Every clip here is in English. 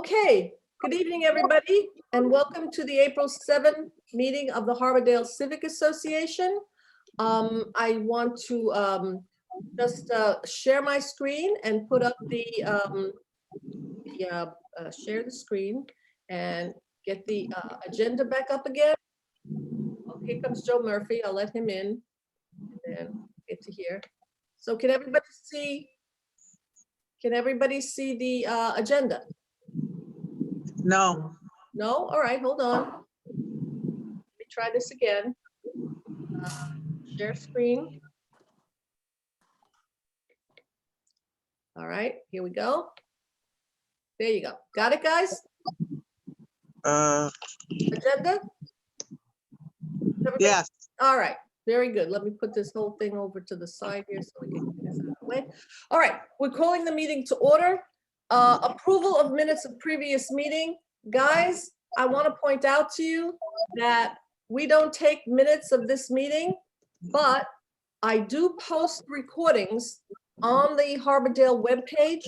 Okay, good evening, everybody, and welcome to the April 7th meeting of the Harbordale Civic Association. I want to just share my screen and put up share the screen and get the agenda back up again. Oh, here comes Joe Murphy. I'll let him in and then get to here. So can everybody see? Can everybody see the agenda? No. No? All right, hold on. Let me try this again. Share screen. All right, here we go. There you go. Got it, guys? Agenda? Everybody? Yes. All right, very good. Let me put this whole thing over to the side here so we can get this out of the way. All right, we're calling the meeting to order. Approval of minutes of previous meeting. Guys, I want to point out to you that we don't take minutes of this meeting, but I do post recordings on the Harbordale webpage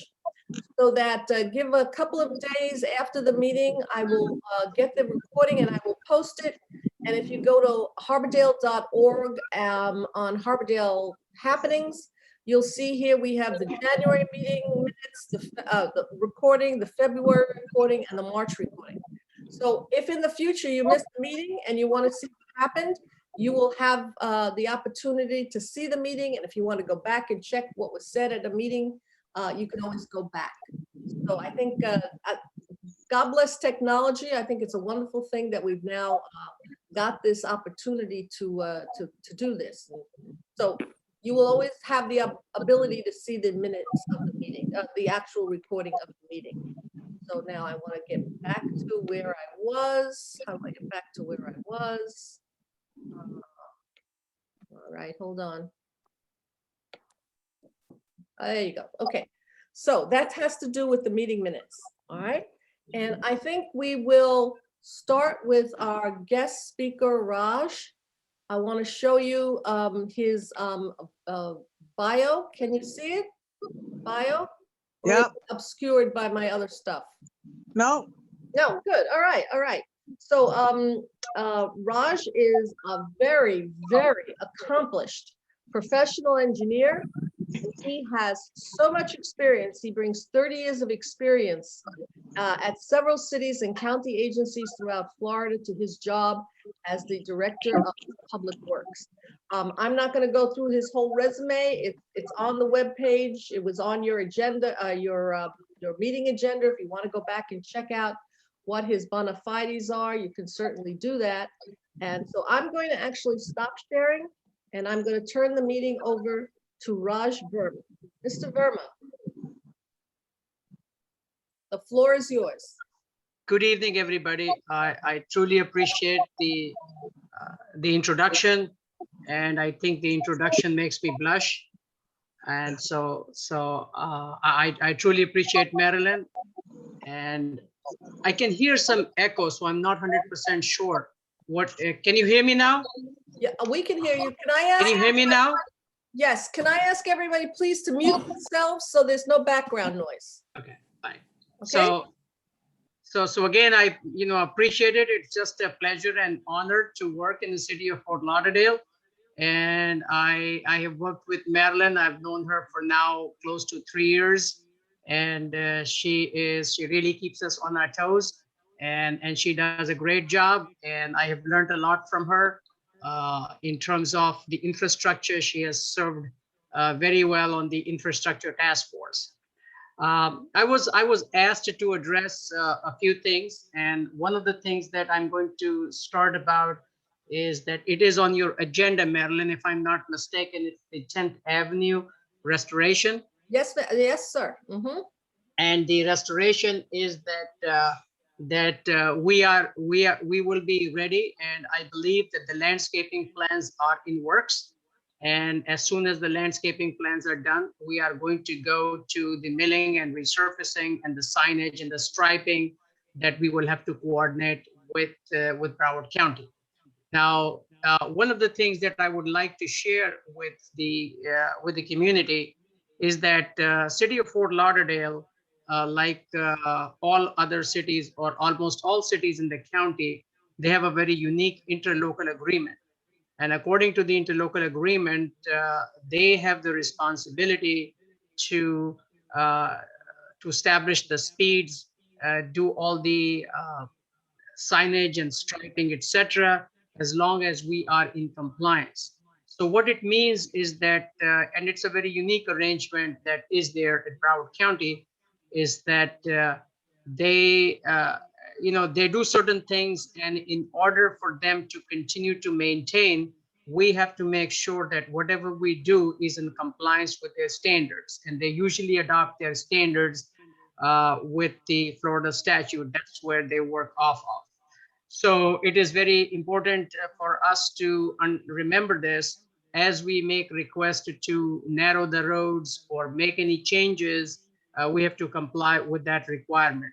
so that give a couple of days after the meeting, I will get the recording and I will post it. And if you go to harbordale.org on Harbordale happenings, you'll see here we have the January meeting minutes, the recording, the February recording, and the March recording. So if in the future you missed the meeting and you want to see what happened, you will have the opportunity to see the meeting. And if you want to go back and check what was said at a meeting, you can always go back. So I think, God bless technology. I think it's a wonderful thing that we've now got this opportunity to do this. So you will always have the ability to see the minutes of the meeting, the actual recording of the meeting. So now I want to get back to where I was. How do I get back to where I was? All right, hold on. There you go. Okay, so that has to do with the meeting minutes. All right, and I think we will start with our guest speaker, Raj. I want to show you his bio. Can you see it? Bio? Or Yeah. is it obscured by my other stuff? No. No, good. All right, all right. So Raj is a very, very accomplished professional engineer. He has so much experience. He brings 30 years of experience at several cities and county agencies throughout Florida to his job as the Director of Public Works. I'm not going to go through his whole resume. It's on the webpage. It was on your agenda, your meeting agenda. If you want to go back and check out what his bona fides are, you can certainly do that. And so I'm going to actually stop sharing, and I'm going to turn the meeting over to Raj Verma. Mr. Verma, the floor is yours. Good evening, everybody. I truly appreciate the introduction, and I think the introduction makes me blush. And so I truly appreciate Marilyn, and I can hear some echo, so I'm not 100% sure. What can you hear me now? Yeah, we can hear you. Can I ask? Can you hear me now? Yes. Can I ask everybody please to mute themselves so there's no background noise? Okay, fine. Okay. So again, I appreciate it. It's just a pleasure and honor to work in the city of Fort Lauderdale. And I have worked with Marilyn. I've known her for now close to 3 years. And she really keeps us on our toes, and she does a great job. And I have learned a lot from her in terms of the infrastructure. She has served very well on the infrastructure task force. I was asked to address a few things, and one of the things that I'm going to start about is that it is on your agenda, Marilyn, if I'm not mistaken. It's the 10th Avenue restoration. Yes, yes, sir. Mm-hmm. And the restoration is that we will be ready, and I believe that the landscaping plans are in works. And as soon as the landscaping plans are done, we are going to go to the milling and resurfacing and the signage and the striping that we will have to coordinate with Broward County. Now, one of the things that I would like to share with the community is that City of Fort Lauderdale like all other cities or almost all cities in the county, they have a very unique interlocal agreement. And according to the interlocal agreement, they have the responsibility to uh, to establish the speeds, do all the signage and striping, etc., as long as we are in compliance. So what it means is that, and it's a very unique arrangement that is there at Broward County, is that they, they do certain things, and in order for them to continue to maintain, we have to make sure that whatever we do is in compliance with their standards, and they usually adopt their standards with the Florida statute. That's where they work off of. So it is very important for us to remember this as we make requests to narrow the roads or make any changes. We have to comply with that requirement.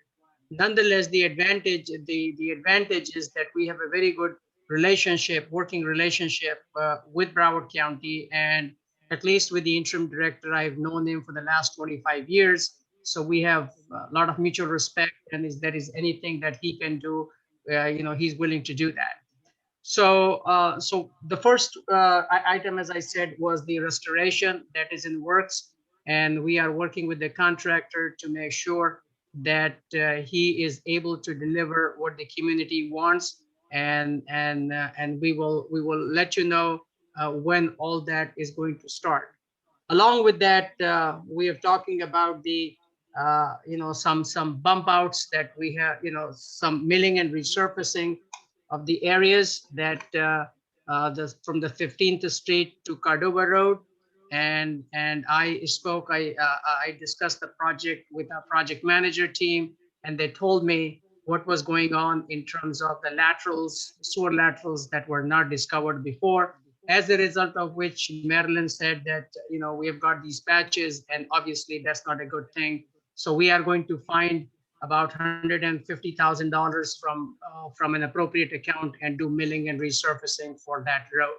Nonetheless, the advantage is that we have a very good relationship, working relationship with Broward County, and at least with the interim director, I've known him for the last 25 years. So we have a lot of mutual respect, and if there is anything that he can do, he's willing to do that. So the first item, as I said, was the restoration that is in works, and we are working with the contractor to make sure that he is able to deliver what the community wants, and we will let you know when all that is going to start. Along with that, we are talking about the some bump outs that we have, some milling and resurfacing of the areas that from the 15th Street to Cordova Road. And I discussed the project with our project manager team, and they told me what was going on in terms of the laterals, sewer laterals that were not discovered before. As a result of which, Marilyn said that, we have got these patches, and obviously that's not a good thing. So we are going to find about $150,000 from an appropriate account and do milling and resurfacing for that road.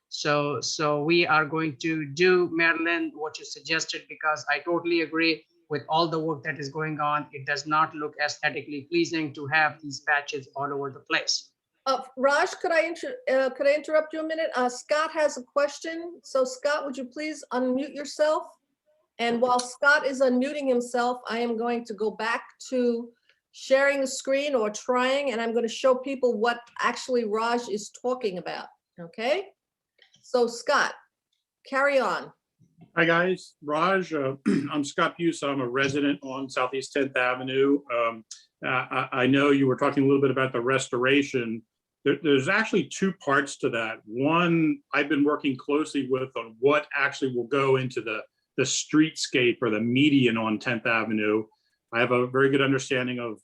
So we are going to do, Marilyn, what you suggested, because I totally agree with all the work that is going on. It does not look aesthetically pleasing to have these patches all over the place. Raj, could I interrupt you a minute? Scott has a question. So Scott, would you please unmute yourself? And while Scott is unmuting himself, I am going to go back to sharing the screen or trying, and I'm going to show people what actually Raj is talking about. Okay? So Scott, carry on. Hi guys, Raj. I'm Scott Buse. I'm a resident on Southeast 10th Avenue. I know you were talking a little bit about the restoration. There's actually two parts to that. One, I've been working closely with on what actually will go into the streetscape or the median on 10th Avenue. I have a very good understanding of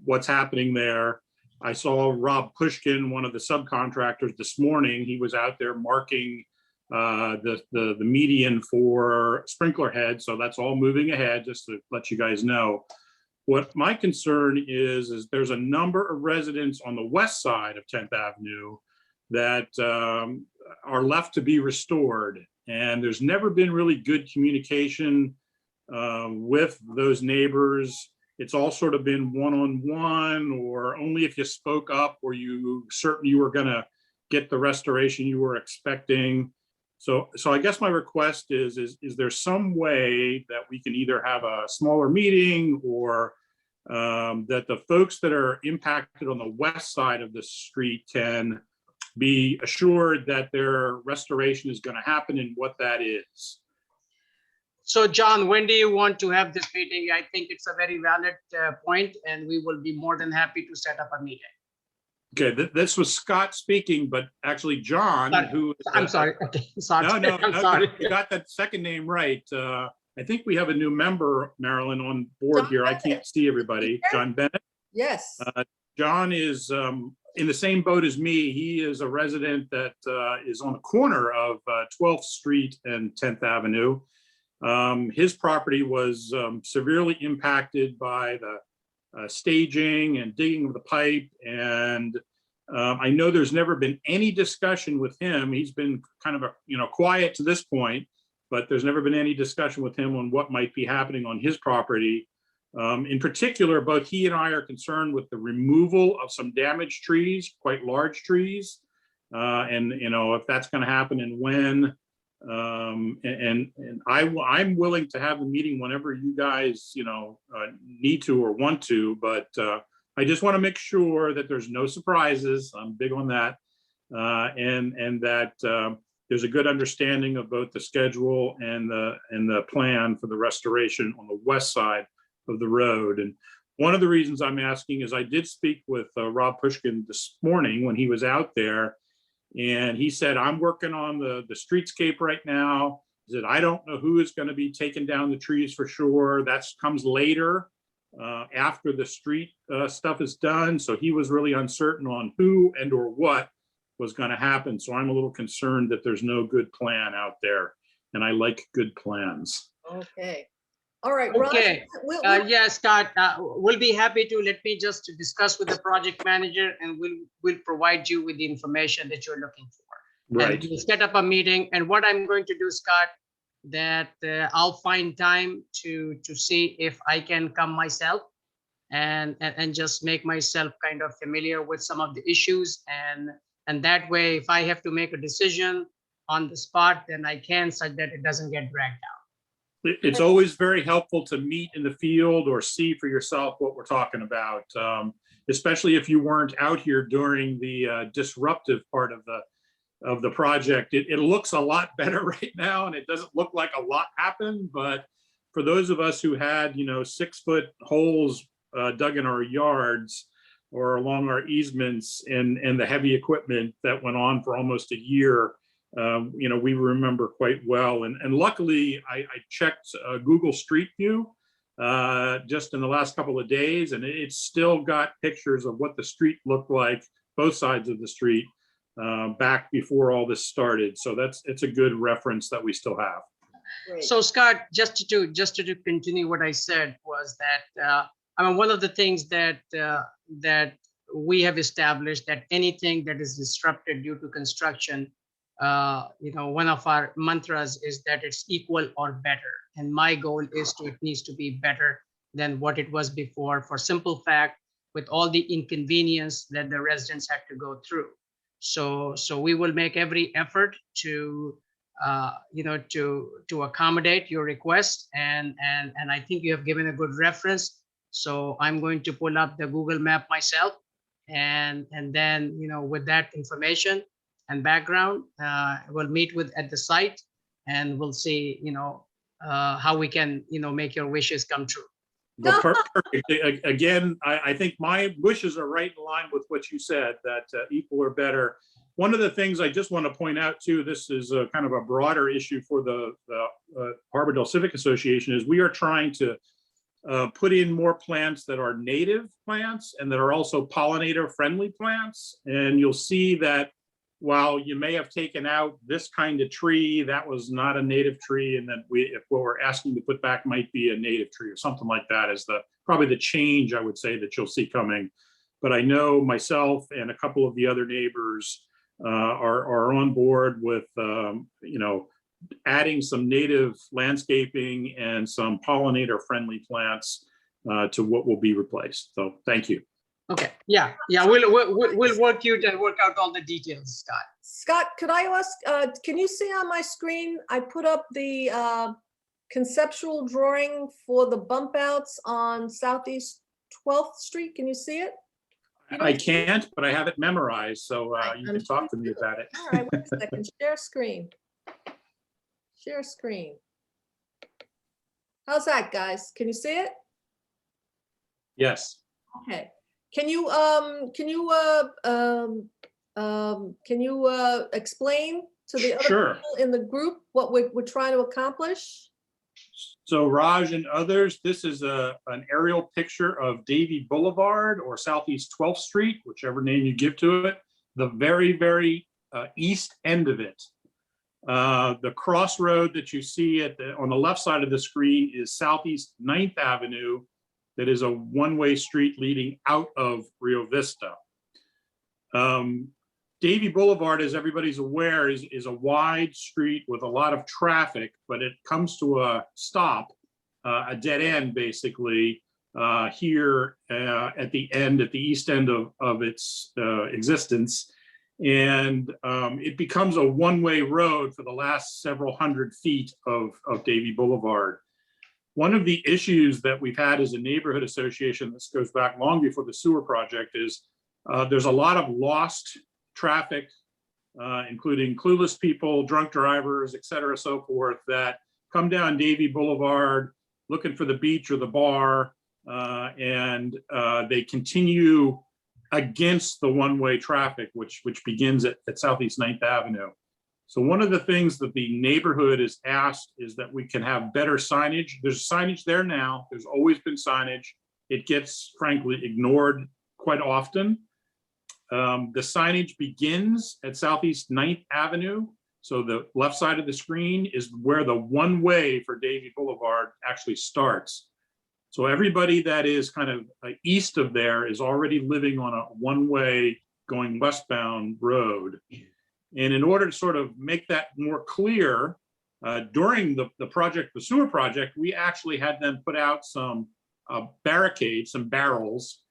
what's happening there. I saw Rob Pushkin, one of the subcontractors, this morning. He was out there marking the median for sprinkler heads. So that's all moving ahead, just to let you guys know. What my concern is there's a number of residents on the west side of 10th Avenue that are left to be restored. And there's never been really good communication with those neighbors. It's all sort of been one-on-one, or only if you spoke up or you certain you were gonna get the restoration you were expecting. So I guess my request is there some way that we can either have a smaller meeting, or that the folks that are impacted on the west side of the street can be assured that their restoration is going to happen and what that is. So John, when do you want to have this meeting? I think it's a very valid point, and we will be more than happy to set up a meeting. Okay, this was Scott speaking, but actually John, who I'm sorry. Okay, sorry. No, I'm sorry. You got that second name right. I think we have a new member, Marilyn, on board here. I can't see everybody. John Bennett. Yes. John is in the same boat as me. He is a resident that is on the corner of 12th Street and 10th Avenue. His property was severely impacted by the staging and digging of the pipe. And I know there's never been any discussion with him. He's been kind of quiet to this point. but there's never been any discussion with him on what might be happening on his property. In particular, both he and I are concerned with the removal of some damaged trees, quite large trees. And if that's going to happen and when. I'm willing to have the meeting whenever you guys, need to or want to, but I just want to make sure that there's no surprises. I'm big on that. And that there's a good understanding of both the schedule and the plan for the restoration on the west side of the road. And one of the reasons I'm asking is I did speak with Rob Pushkin this morning when he was out there, and he said, I'm working on the streetscape right now. He said, I don't know who is going to be taking down the trees for sure. That comes later after the street stuff is done. So he was really uncertain on who and or what was going to happen. So I'm a little concerned that there's no good plan out there. And I like good plans. Okay. All right. Raj, Okay. we'll- Yeah, Scott, we'll be happy to. Let me just discuss with the project manager, and we'll provide you with the information that you're looking for. Right. And we'll set up a meeting. And what I'm going to do, Scott, that I'll find time to see if I can come myself and just make myself kind of familiar with some of the issues. And that way, if I have to make a decision on the spot, then I can, such that it doesn't get dragged out. It's always very helpful to meet in the field or see for yourself what we're talking about, especially if you weren't out here during the disruptive part of the project. It looks a lot better right now, and it doesn't look like a lot happened. But for those of us who had 6-foot holes dug in our yards or along our easements and the heavy equipment that went on for almost a year, we remember quite well. And luckily, I checked Google Street View just in the last couple of days, and it's still got pictures of what the street looked like, both sides of the street, back before all this started. So it's a good reference that we still have. Great. So Scott, just to continue what I said was that one of the things that we have established, that anything that is disrupted due to construction, one of our mantras is that it's equal or better. And my goal is it needs to be better than what it was before, for simple fact, with all the inconvenience that the residents had to go through. So we will make every effort to accommodate your request. And I think you have given a good reference. So I'm going to pull up the Google map myself. And then, with that information and background, we'll meet at the site, and we'll see, how we can, make your wishes come true. Well, perfect. Again, I think my wishes are right in line with what you said, that equal or better. One of the things I just want to point out too, this is a kind of a broader issue for the Harbordale Civic Association, is we are trying to put in more plants that are native plants and that are also pollinator friendly plants. And you'll see that while you may have taken out this kind of tree, that was not a native tree, and that if what we're asking to put back might be a native tree or something like that is probably the change I would say that you'll see coming. But I know myself and a couple of the other neighbors are on board with adding some native landscaping and some pollinator friendly plants to what will be replaced. So thank you. Okay, yeah, we'll work out all the details, Scott. Scott, could I ask, can you see on my screen, I put up the conceptual drawing for the bump outs on Southeast 12th Street. Can you see it? I can't, but I have it memorized, so you can talk to me about it. All right, wait a second. Share screen. Share screen. How's that, guys? Can you see it? Yes. Okay. Can you explain to the other Sure. people in the group what we're trying to accomplish? So Raj and others, this is an aerial picture of Davie Boulevard or Southeast 12th Street, whichever name you give to it, the very, very east end of it. The crossroad that you see on the left side of the screen is Southeast 9th Avenue. That is a one-way street leading out of Rio Vista. Davie Boulevard, as everybody's aware, is a wide street with a lot of traffic, but it comes to a stop, a dead end, basically, here at the end, at the east end of its existence. And it becomes a one-way road for the last several hundred feet of Davie Boulevard. One of the issues that we've had as a neighborhood association, this goes back long before the sewer project, is there's a lot of lost traffic, including clueless people, drunk drivers, et cetera, so forth, that come down Davie Boulevard looking for the beach or the bar, and they continue against the one-way traffic, which begins at Southeast 9th Avenue. So one of the things that the neighborhood is asked is that we can have better signage. There's signage there now. There's always been signage. It gets, frankly, ignored quite often. The signage begins at Southeast 9th Avenue. So the left side of the screen is where the one-way for Davie Boulevard actually starts. So everybody that is kind of east of there is already living on a one-way going westbound road. And in order to sort of make that more clear, during the project, the sewer project, we actually had them put out some barricades, some barrels,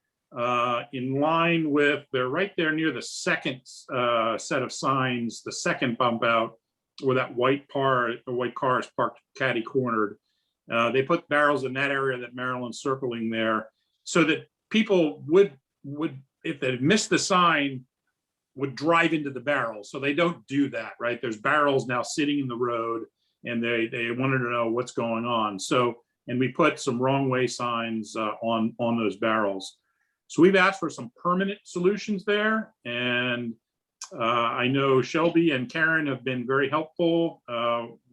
in line with, they're right there near the second set of signs, the second bump out where that white car is parked catty cornered. They put barrels in that area that Marilyn's circling there, so that people would, if they missed the sign, would drive into the barrels. So they don't do that, right? There's barrels now sitting in the road, and they wanted to know what's going on. So, and we put some wrong way signs on those barrels. So we've asked for some permanent solutions there, and I know Shelby and Karen have been very helpful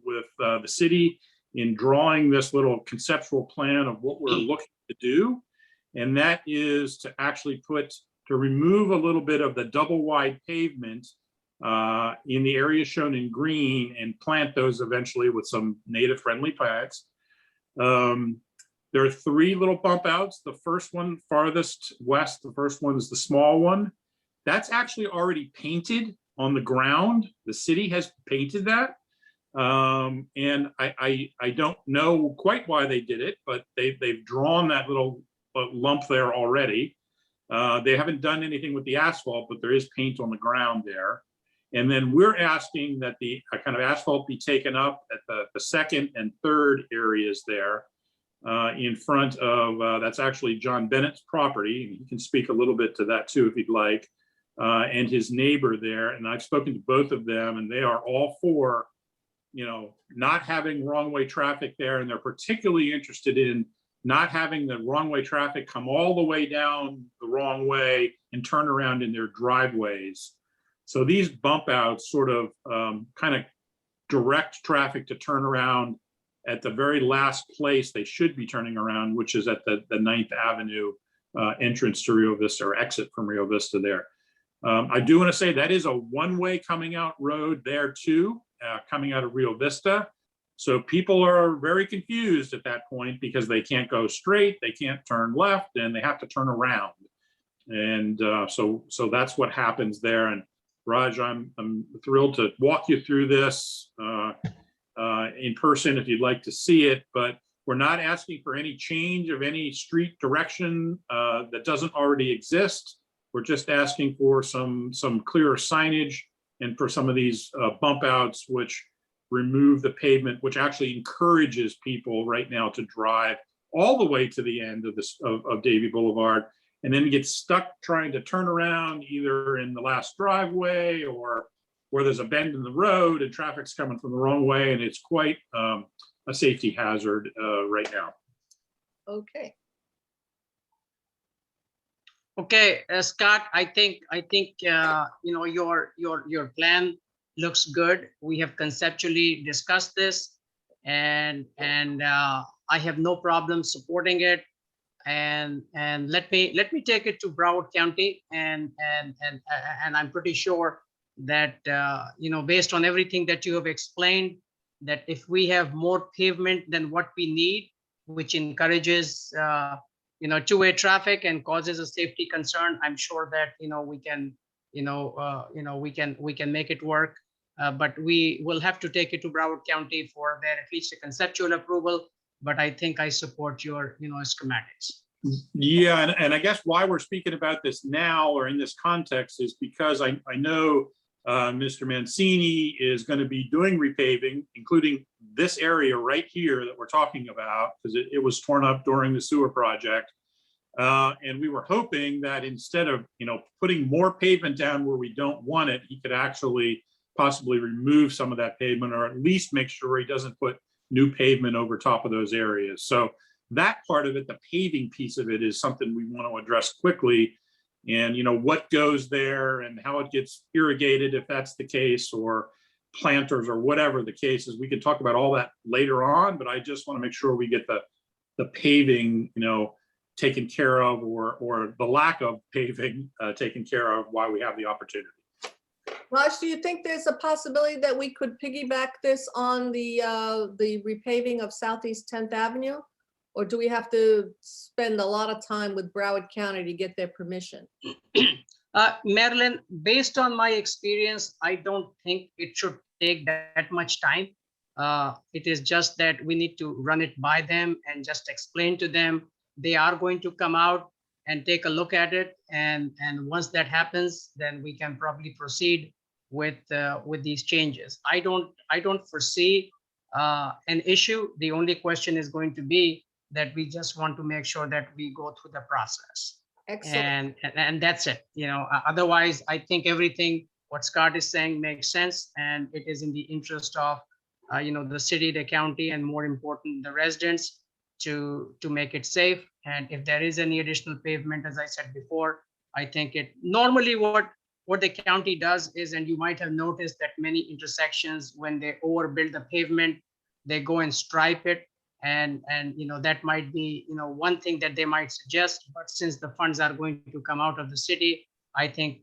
with the city in drawing this little conceptual plan of what we're looking to do. And that is to actually to remove a little bit of the double wide pavement in the area shown in green and plant those eventually with some native friendly plants. There are 3 little bump outs. The first one farthest west, the first one is the small one. That's actually already painted on the ground. The city has painted that. And I don't know quite why they did it, but they've drawn that little lump there already. They haven't done anything with the asphalt, but there is paint on the ground there. And then we're asking that the kind of asphalt be taken up at the second and third areas there in front of, that's actually John Bennett's property. He can speak a little bit to that too, if he'd like, and his neighbor there. And I've spoken to both of them, and they are all for, not having wrong way traffic there. And they're particularly interested in not having the wrong way traffic come all the way down the wrong way and turn around in their driveways. So these bump outs sort of kind of direct traffic to turn around at the very last place they should be turning around, which is at the 9th Avenue entrance to Rio Vista, or exit from Rio Vista there. I do want to say that is a one-way coming out road there too, coming out of Rio Vista. So people are very confused at that point because they can't go straight, they can't turn left, and they have to turn around. And so that's what happens there. And Raj, I'm thrilled to walk you through this in person if you'd like to see it, but we're not asking for any change of any street direction that doesn't already exist. We're just asking for some clearer signage and for some of these bump outs, which remove the pavement, which actually encourages people right now to drive all the way to the end of this of Davie Boulevard, and then get stuck trying to turn around either in the last driveway or where there's a bend in the road and traffic's coming from the wrong way, and it's quite a safety hazard right now. Okay. Okay, Scott, I think your plan looks good. We have conceptually discussed this, and I have no problem supporting it. And let me take it to Broward County, and I'm pretty sure that based on everything that you have explained, that if we have more pavement than what we need, which encourages two-way traffic and causes a safety concern, I'm sure that we can we can make it work. But we will have to take it to Broward County for their at least a conceptual approval. But I think I support your, schematics. Yeah, and I guess why we're speaking about this now or in this context is because I know Mr. Mancini is going to be doing repaving, including this area right here that we're talking about, because it was torn up during the sewer project. And we were hoping that instead of, putting more pavement down where we don't want it, he could actually possibly remove some of that pavement, or at least make sure he doesn't put new pavement over top of those areas. So that part of it, the paving piece of it, is something we want to address quickly. And, what goes there and how it gets irrigated, if that's the case, or planters, or whatever the case is. We can talk about all that later on, but I just want to make sure we get the paving, taken care of, or the lack of paving taken care of while we have the opportunity. Raj, do you think there's a possibility that we could piggyback this on the repaving of Southeast 10th Avenue? Or do we have to spend a lot of time with Broward County to get their permission? Marilyn, based on my experience, I don't think it should take that much time. It is just that we need to run it by them and just explain to them. They are going to come out and take a look at it. And once that happens, then we can probably proceed with these changes. I don't foresee an issue. The only question is going to be that we just want to make sure that we go through the process. Excellent. And that's it. Otherwise, I think everything what Scott is saying makes sense, and it is in the interest of the city, the county, and more important, the residents, to make it safe. And if there is any additional pavement, as I said before, I think it normally what the county does is, and you might have noticed that many intersections, when they overbuild the pavement, they go and stripe it. And that might be one thing that they might suggest. But since the funds are going to come out of the city, I think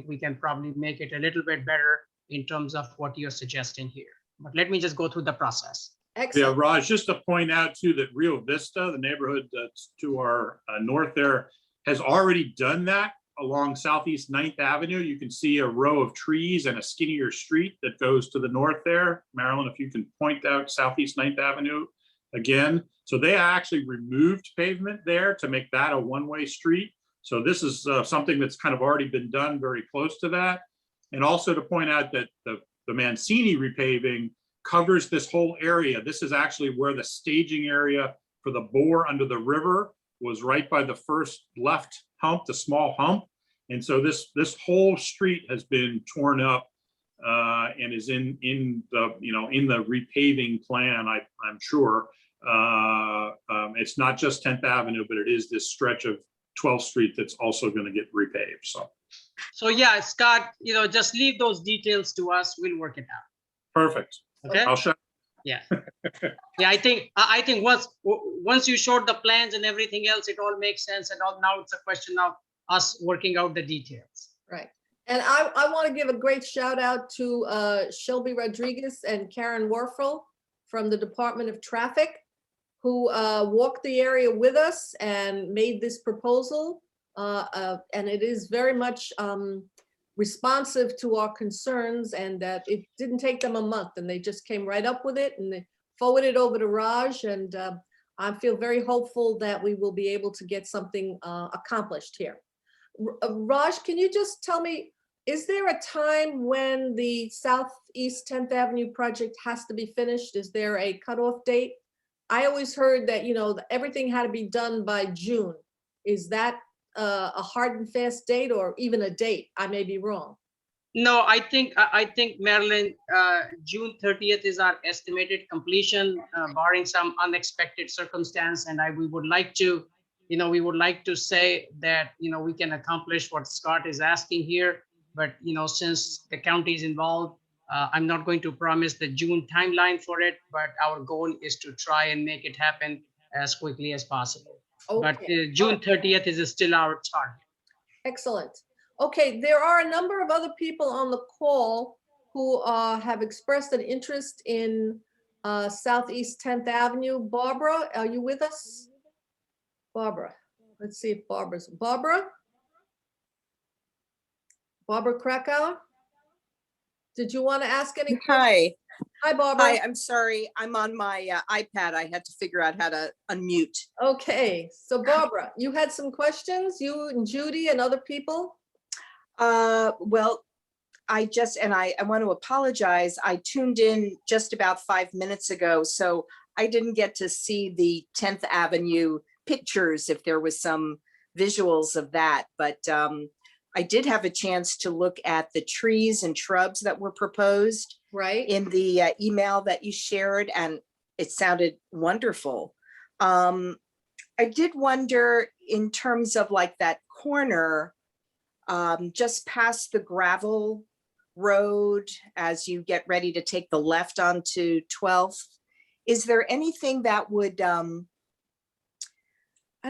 we can probably make it a little bit better in terms of what you're suggesting here. But let me just go through the process. Excellent. Yeah, Raj, just to point out too that Rio Vista, the neighborhood that's to our north there, has already done that along Southeast 9th Avenue. You can see a row of trees and a skinnier street that goes to the north there. Marilyn, if you can point out Southeast 9th Avenue again. So they actually removed pavement there to make that a one-way street. So this is something that's kind of already been done very close to that. And also to point out that the Mancini repaving covers this whole area. This is actually where the staging area for the bore under the river was, right by the first left hump, the small hump. And so this whole street has been torn up and is in the repaving plan. I'm sure it's not just 10th Avenue, but it is this stretch of 12th Street that's also going to get repaved. So yeah, Scott, just leave those details to us. We'll work it out. Perfect. Okay. I'll show. Yeah. Yeah, I think once you showed the plans and everything else, it all makes sense. And now it's a question of us working out the details. Right. And I want to give a great shout out to Shelby Rodriguez and Karen Warfel from the Department of Traffic, who walked the area with us and made this proposal. And it is very much responsive to our concerns, and that it didn't take them a month, and they just came right up with it, and they forwarded over to Raj. And I feel very hopeful that we will be able to get something accomplished here. Raj, can you just tell me, is there a time when the Southeast 10th Avenue project has to be finished? Is there a cutoff date? I always heard that, everything had to be done by June. Is that a hard and fast date, or even a date? I may be wrong. No, I think Marilyn, June 30th is our estimated completion, barring some unexpected circumstance. And we would like to say that, we can accomplish what Scott is asking here. But, since the county is involved, I'm not going to promise the June timeline for it, but our goal is to try and make it happen as quickly as possible. Okay. But June 30th is still our target. Excellent. Okay, there are a number of other people on the call who have expressed an interest in Southeast 10th Avenue. Barbara, are you with us? Barbara, let's see if Barbara. Barbara Krakauer? Did you want to ask any questions? Hi, Hi, Barbara. hi, I'm sorry. I'm on my iPad. I had to figure out how to unmute. Okay, so Barbara, you had some questions, you and Judy and other people? Well, I want to apologize. I tuned in just about 5 minutes ago, so I didn't get to see the 10th Avenue pictures if there was some visuals of that, but I did have a chance to look at the trees and shrubs that were proposed Right? in the email that you shared, and it sounded wonderful. I did wonder in terms of like that corner, just past the gravel road as you get ready to take the left onto 12th, is there anything that would, I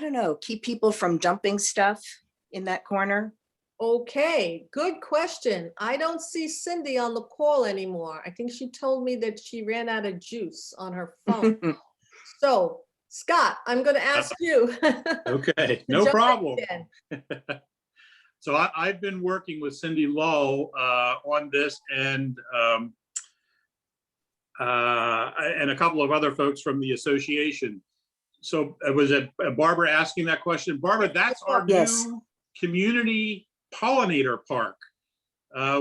don't know, keep people from dumping stuff in that corner? Okay, good question. I don't see Cindy on the call anymore. I think she told me that she ran out of juice on her phone. So, Scott, I'm going to ask you. Okay, to no jump in problem. again. So I've been working with Cindy Lowe on this and a couple of other folks from the association. So was it Barbara asking that question? Barbara, that's our Yes. new community pollinator park.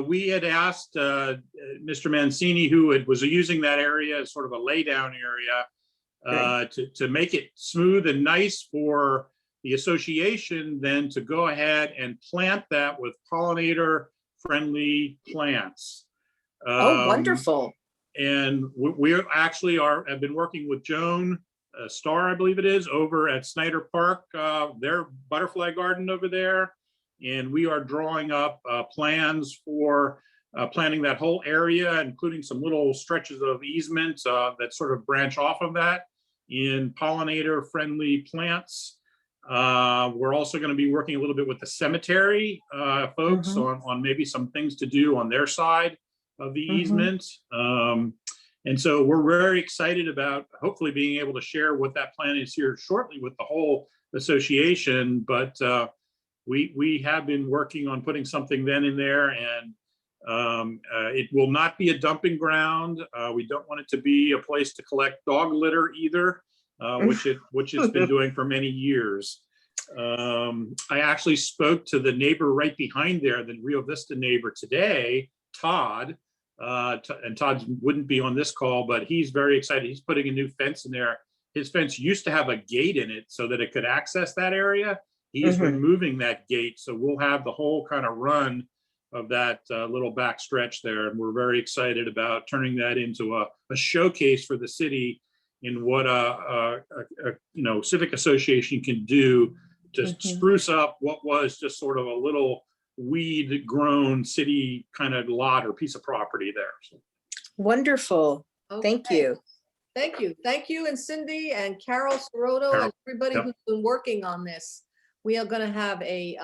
We had asked Mr. Mancini, who was using that area as sort of a laydown area, to make it smooth and nice for the association, then to go ahead and plant that with pollinator-friendly plants. Oh, wonderful. And we actually have been working with Joan Starr, I believe it is, over at Snyder Park, their butterfly garden over there. And we are drawing up plans for planting that whole area, including some little stretches of easement that sort of branch off of that in pollinator-friendly plants. We're also going to be working a little bit with the cemetery folks on maybe some things to do on their side of the easement. And so we're very excited about hopefully being able to share what that plan is here shortly with the whole association. But we have been working on putting something then in there, and it will not be a dumping ground. We don't want it to be a place to collect dog litter either, which it's been doing for many years. I actually spoke to the neighbor right behind there, the Rio Vista neighbor today, Todd, and Todd wouldn't be on this call, but he's very excited. He's putting a new fence in there. His fence used to have a gate in it so that it could access that area. He's removing that gate, so we'll have the whole kind of run of that little back stretch there, and we're very excited about turning that into a showcase for the city in what a civic association can do to spruce up what was just sort of a little weed-grown city kind of lot or piece of property there. So. Wonderful. Thank Okay. you. Thank you. Thank you, and Cindy and Carol Soroto and everybody who's been working on this. We are going to have a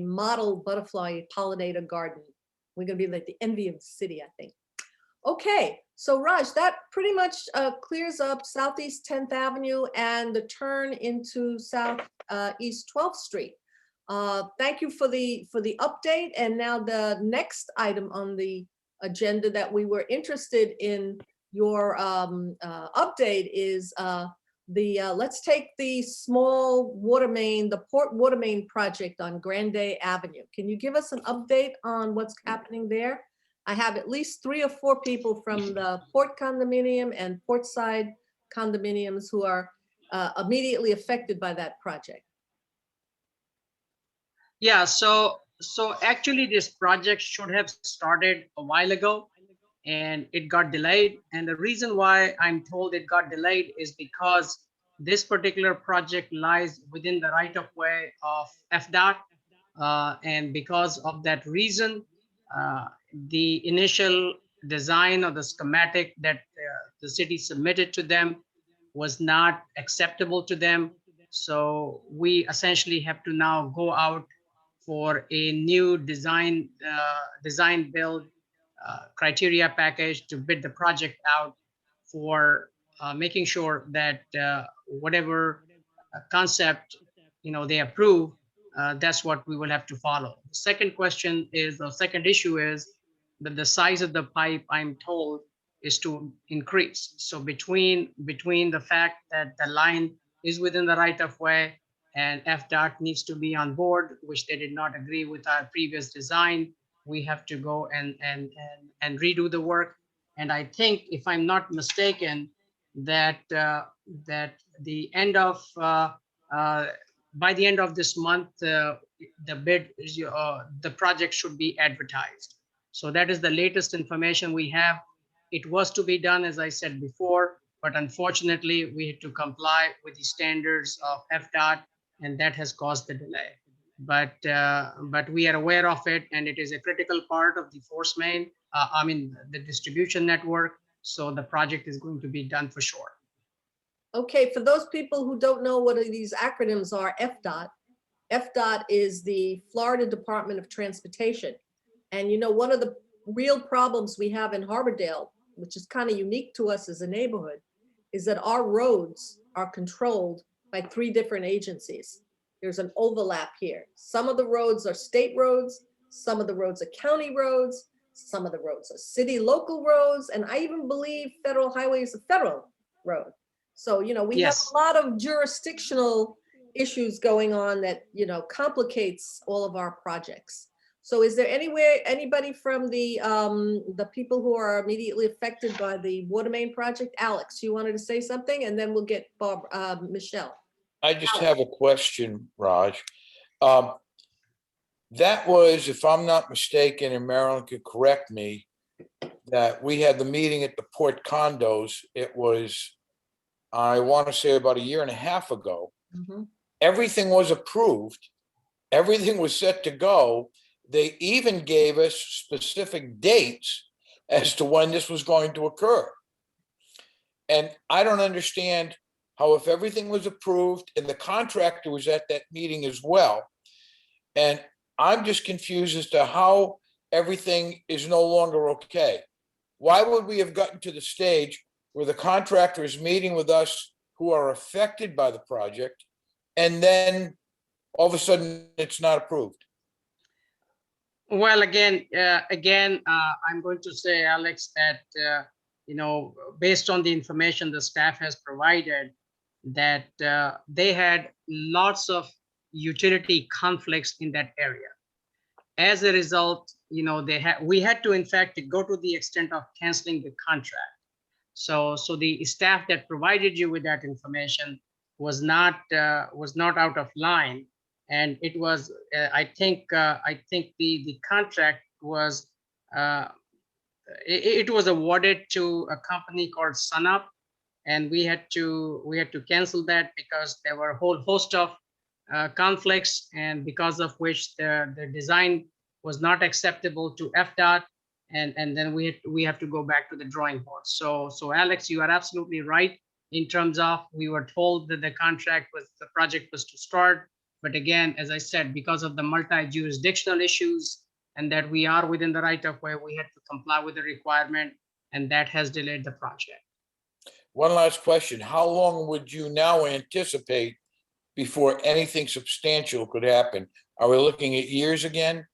model butterfly pollinator garden. We're going to be like the envy of the city, I think. Okay, so Raj, that pretty much clears up Southeast 10th Avenue and the turn into Southeast 12th Street. Thank you for the update. And now the next item on the agenda that we were interested in your update is let's take the small water main, the port water main project on Grande Avenue. Can you give us an update on what's happening there? I have at least 3 or 4 people from the Port condominium and Portside condominiums who are immediately affected by that project. Yeah, so actually this project should have started a while ago and it got delayed. And the reason why I'm told it got delayed is because this particular project lies within the right of way of FDOT. And because of that reason, the initial design of the schematic that the city submitted to them was not acceptable to them. So we essentially have to now go out for a new design build criteria package to bid the project out for making sure that whatever concept they approve that's what we will have to follow. The second question is, the second issue is that the size of the pipe, I'm told, is to increase. So between the fact that the line is within the right of way and FDOT needs to be on board, which they did not agree with our previous design, we have to go and redo the work. And I think, if I'm not mistaken, that the end of by the end of this month, the bid is the project should be advertised. So that is the latest information we have. It was to be done, as I said before, but unfortunately we had to comply with the standards of FDOT, and that has caused the delay. But we are aware of it, and it is a critical part of the force main, the distribution network. So the project is going to be done for sure. Okay, for those people who don't know what these acronyms are, FDOT. FDOT is the Florida Department of Transportation. And you know, one of the real problems we have in Harbordale, which is kind of unique to us as a neighborhood, is that our roads are controlled by 3 different agencies. There's an overlap here. Some of the roads are state roads, some of the roads are county roads, some of the roads are city local roads, and I even believe federal highway is a federal road. So, you know, we have Yes. a lot of jurisdictional issues going on that, you know, complicates all of our projects. So is there anybody from the people who are immediately affected by the water main project? Alex, you wanted to say something, and then we'll get Michelle. I just have a question, Raj. That was, if I'm not mistaken, and Marilyn could correct me, that we had the meeting at the Port Condos. It was, I want to say, about 1.5 years ago. Mhm. Everything was approved. Everything was set to go. They even gave us specific dates as to when this was going to occur. And I don't understand how, if everything was approved and the contractor was at that meeting as well, and I'm just confused as to how everything is no longer okay. Why would we have gotten to the stage where the contractor is meeting with us who are affected by the project, and then all of a sudden it's not approved? Well, again, I'm going to say, Alex, that, you know, based on the information the staff has provided, that they had lots of utility conflicts in that area. As a result, you know, we had to, in fact, go to the extent of canceling the contract. So the staff that provided you with that information was not out of line. And it was, I think the contract was, it was awarded to a company called SunUp, and we had to cancel that because there were a whole host of conflicts, and because of which the design was not acceptable to FDOT, and then we have to go back to the drawing board. So Alex, you are absolutely right in terms of, we were told that the project was to start. But again, as I said, because of the multi-jurisdictional issues and that we are within the right of way, we had to comply with the requirement, and that has delayed the project. One last question. How long would you now anticipate before anything substantial could happen? Are we looking at years again?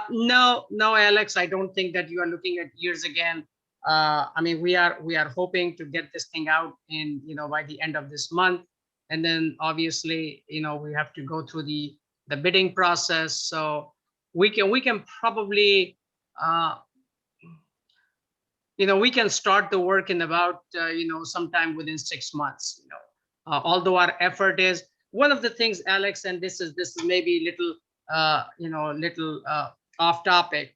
No, Alex, I don't think that you are looking at years again. I mean, we are hoping to get this thing out in, you know, by the end of this month. And then obviously, you know, we have to go through the bidding process. So we can probably, you know, we can start the work in about, you know, sometime within 6 months, you know, although our effort is, one of the things, Alex, and this is maybe little, you know, off topic.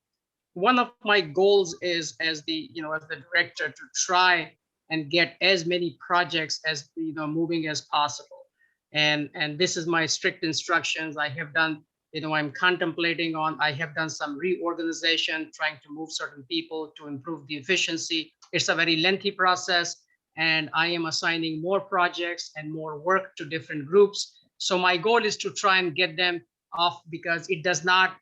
One of my goals is, as the director, to try and get as many projects as, you know, moving as possible. And this is my strict instructions. I have done, you know, I have done some reorganization, trying to move certain people to improve the efficiency. It's a very lengthy process, and I am assigning more projects and more work to different groups. So my goal is to try and get them off, because it does not,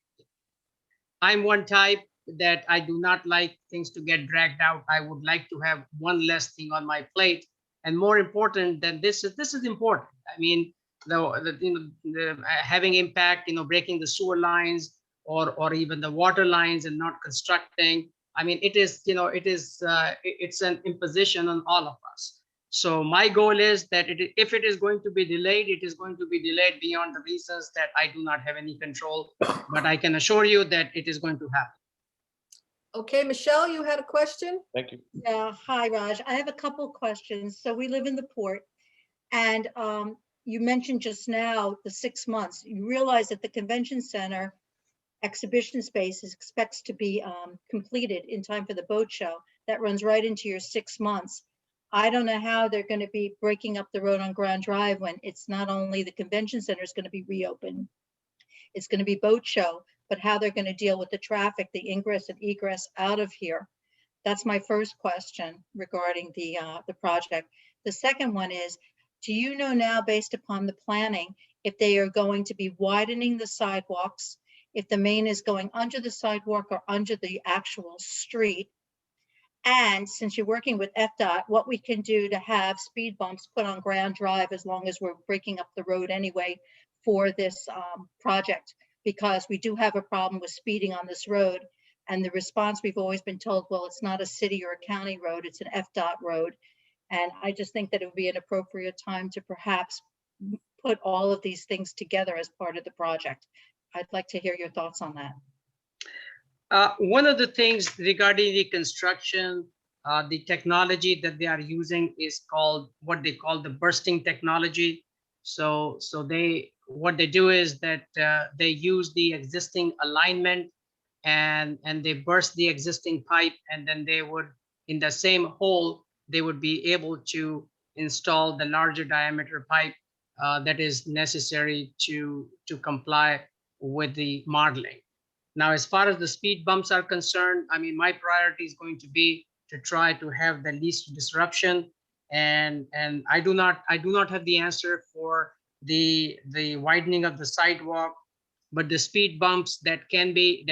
I'm one type that I do not like things to get dragged out. I would like to have one less thing on my plate. And more important than this is important. I mean, having impact, breaking the sewer lines or even the water lines and not constructing. I mean, it's an imposition on all of us. So my goal is that if it is going to be delayed, it is going to be delayed beyond the reasons that I do not have any control, but I can assure you that it is going to happen. Okay, Michelle, you had a question? Thank you. Yeah, hi, Raj. I have a couple questions. So we live in the port, and you mentioned just now the 6 months. You realize that the convention center exhibition space expects to be completed in time for the boat show. That runs right into your 6 months. I don't know how they're going to be breaking up the road on Grand Drive when it's not only the convention center is going to be reopened, it's going to be boat show, but how they're going to deal with the traffic, the ingress and egress out of here. That's my first question regarding the project. The second one is, do you know now, based upon the planning, if they are going to be widening the sidewalks, if the main is going under the sidewalk or under the actual street? And since you're working with FDOT, what we can do to have speed bumps put on Grand Drive, as long as we're breaking up the road anyway for this project, because we do have a problem with speeding on this road. And the response, we've always been told, well, it's not a city or a county road, it's an FDOT road. And I just think that it would be an appropriate time to perhaps put all of these things together as part of the project. I'd like to hear your thoughts on that. One of the things regarding the construction, the technology that they are using is called what they call the bursting technology. So what they do is that they use the existing alignment and they burst the existing pipe, and then they would, in the same hole, they would be able to install the larger diameter pipe that is necessary to comply with the modeling. Now, as far as the speed bumps are concerned, I mean, my priority is going to be to try to have the least disruption, and I do not have the answer for the widening of the sidewalk, but the speed bumps that can be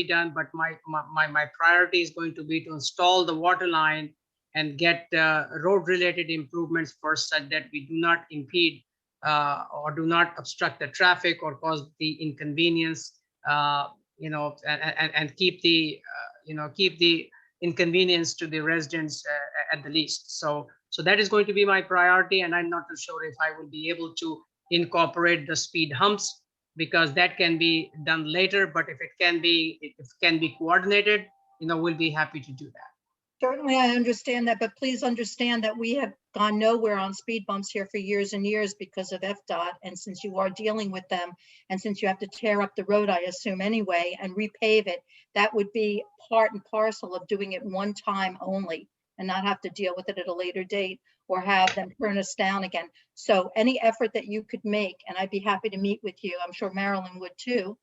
done. But my priority is going to be to install the water line and get road related improvements first, such that we do not impede or do not obstruct the traffic or cause the inconvenience, and keep the inconvenience to the residents at the least. So that is going to be my priority, and I'm not too sure if I will be able to incorporate the speed humps, because that can be done later. But if it can be coordinated, we'll be happy to do that. Certainly, I understand that, but please understand that we have gone nowhere on speed bumps here for years and years because of FDOT. And since you are dealing with them, and since you have to tear up the road, I assume anyway, and repave it, that would be part and parcel of doing it one time only and not have to deal with it at a later date or have them turn us down again. So any effort that you could make, and I'd be happy to meet with you, I'm sure Marilyn would too,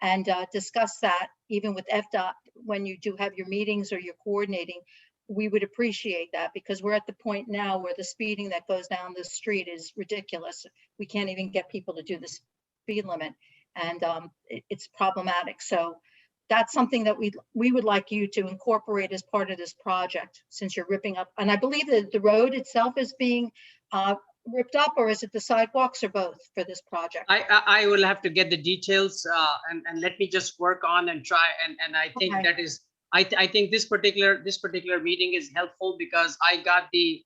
and discuss that even with FDOT when you do have your meetings or you're coordinating. We would appreciate that, because we're at the point now where the speeding that goes down the street is ridiculous. We can't even get people to do the speed limit, and it's problematic. So that's something that we would like you to incorporate as part of this project, since you're ripping up. And I believe that the road itself is being ripped up, or is it the sidewalks, or both for this project? I will have to get the details and let me just work on and try. And I think Okay. that is, I think this particular meeting is helpful, because I got the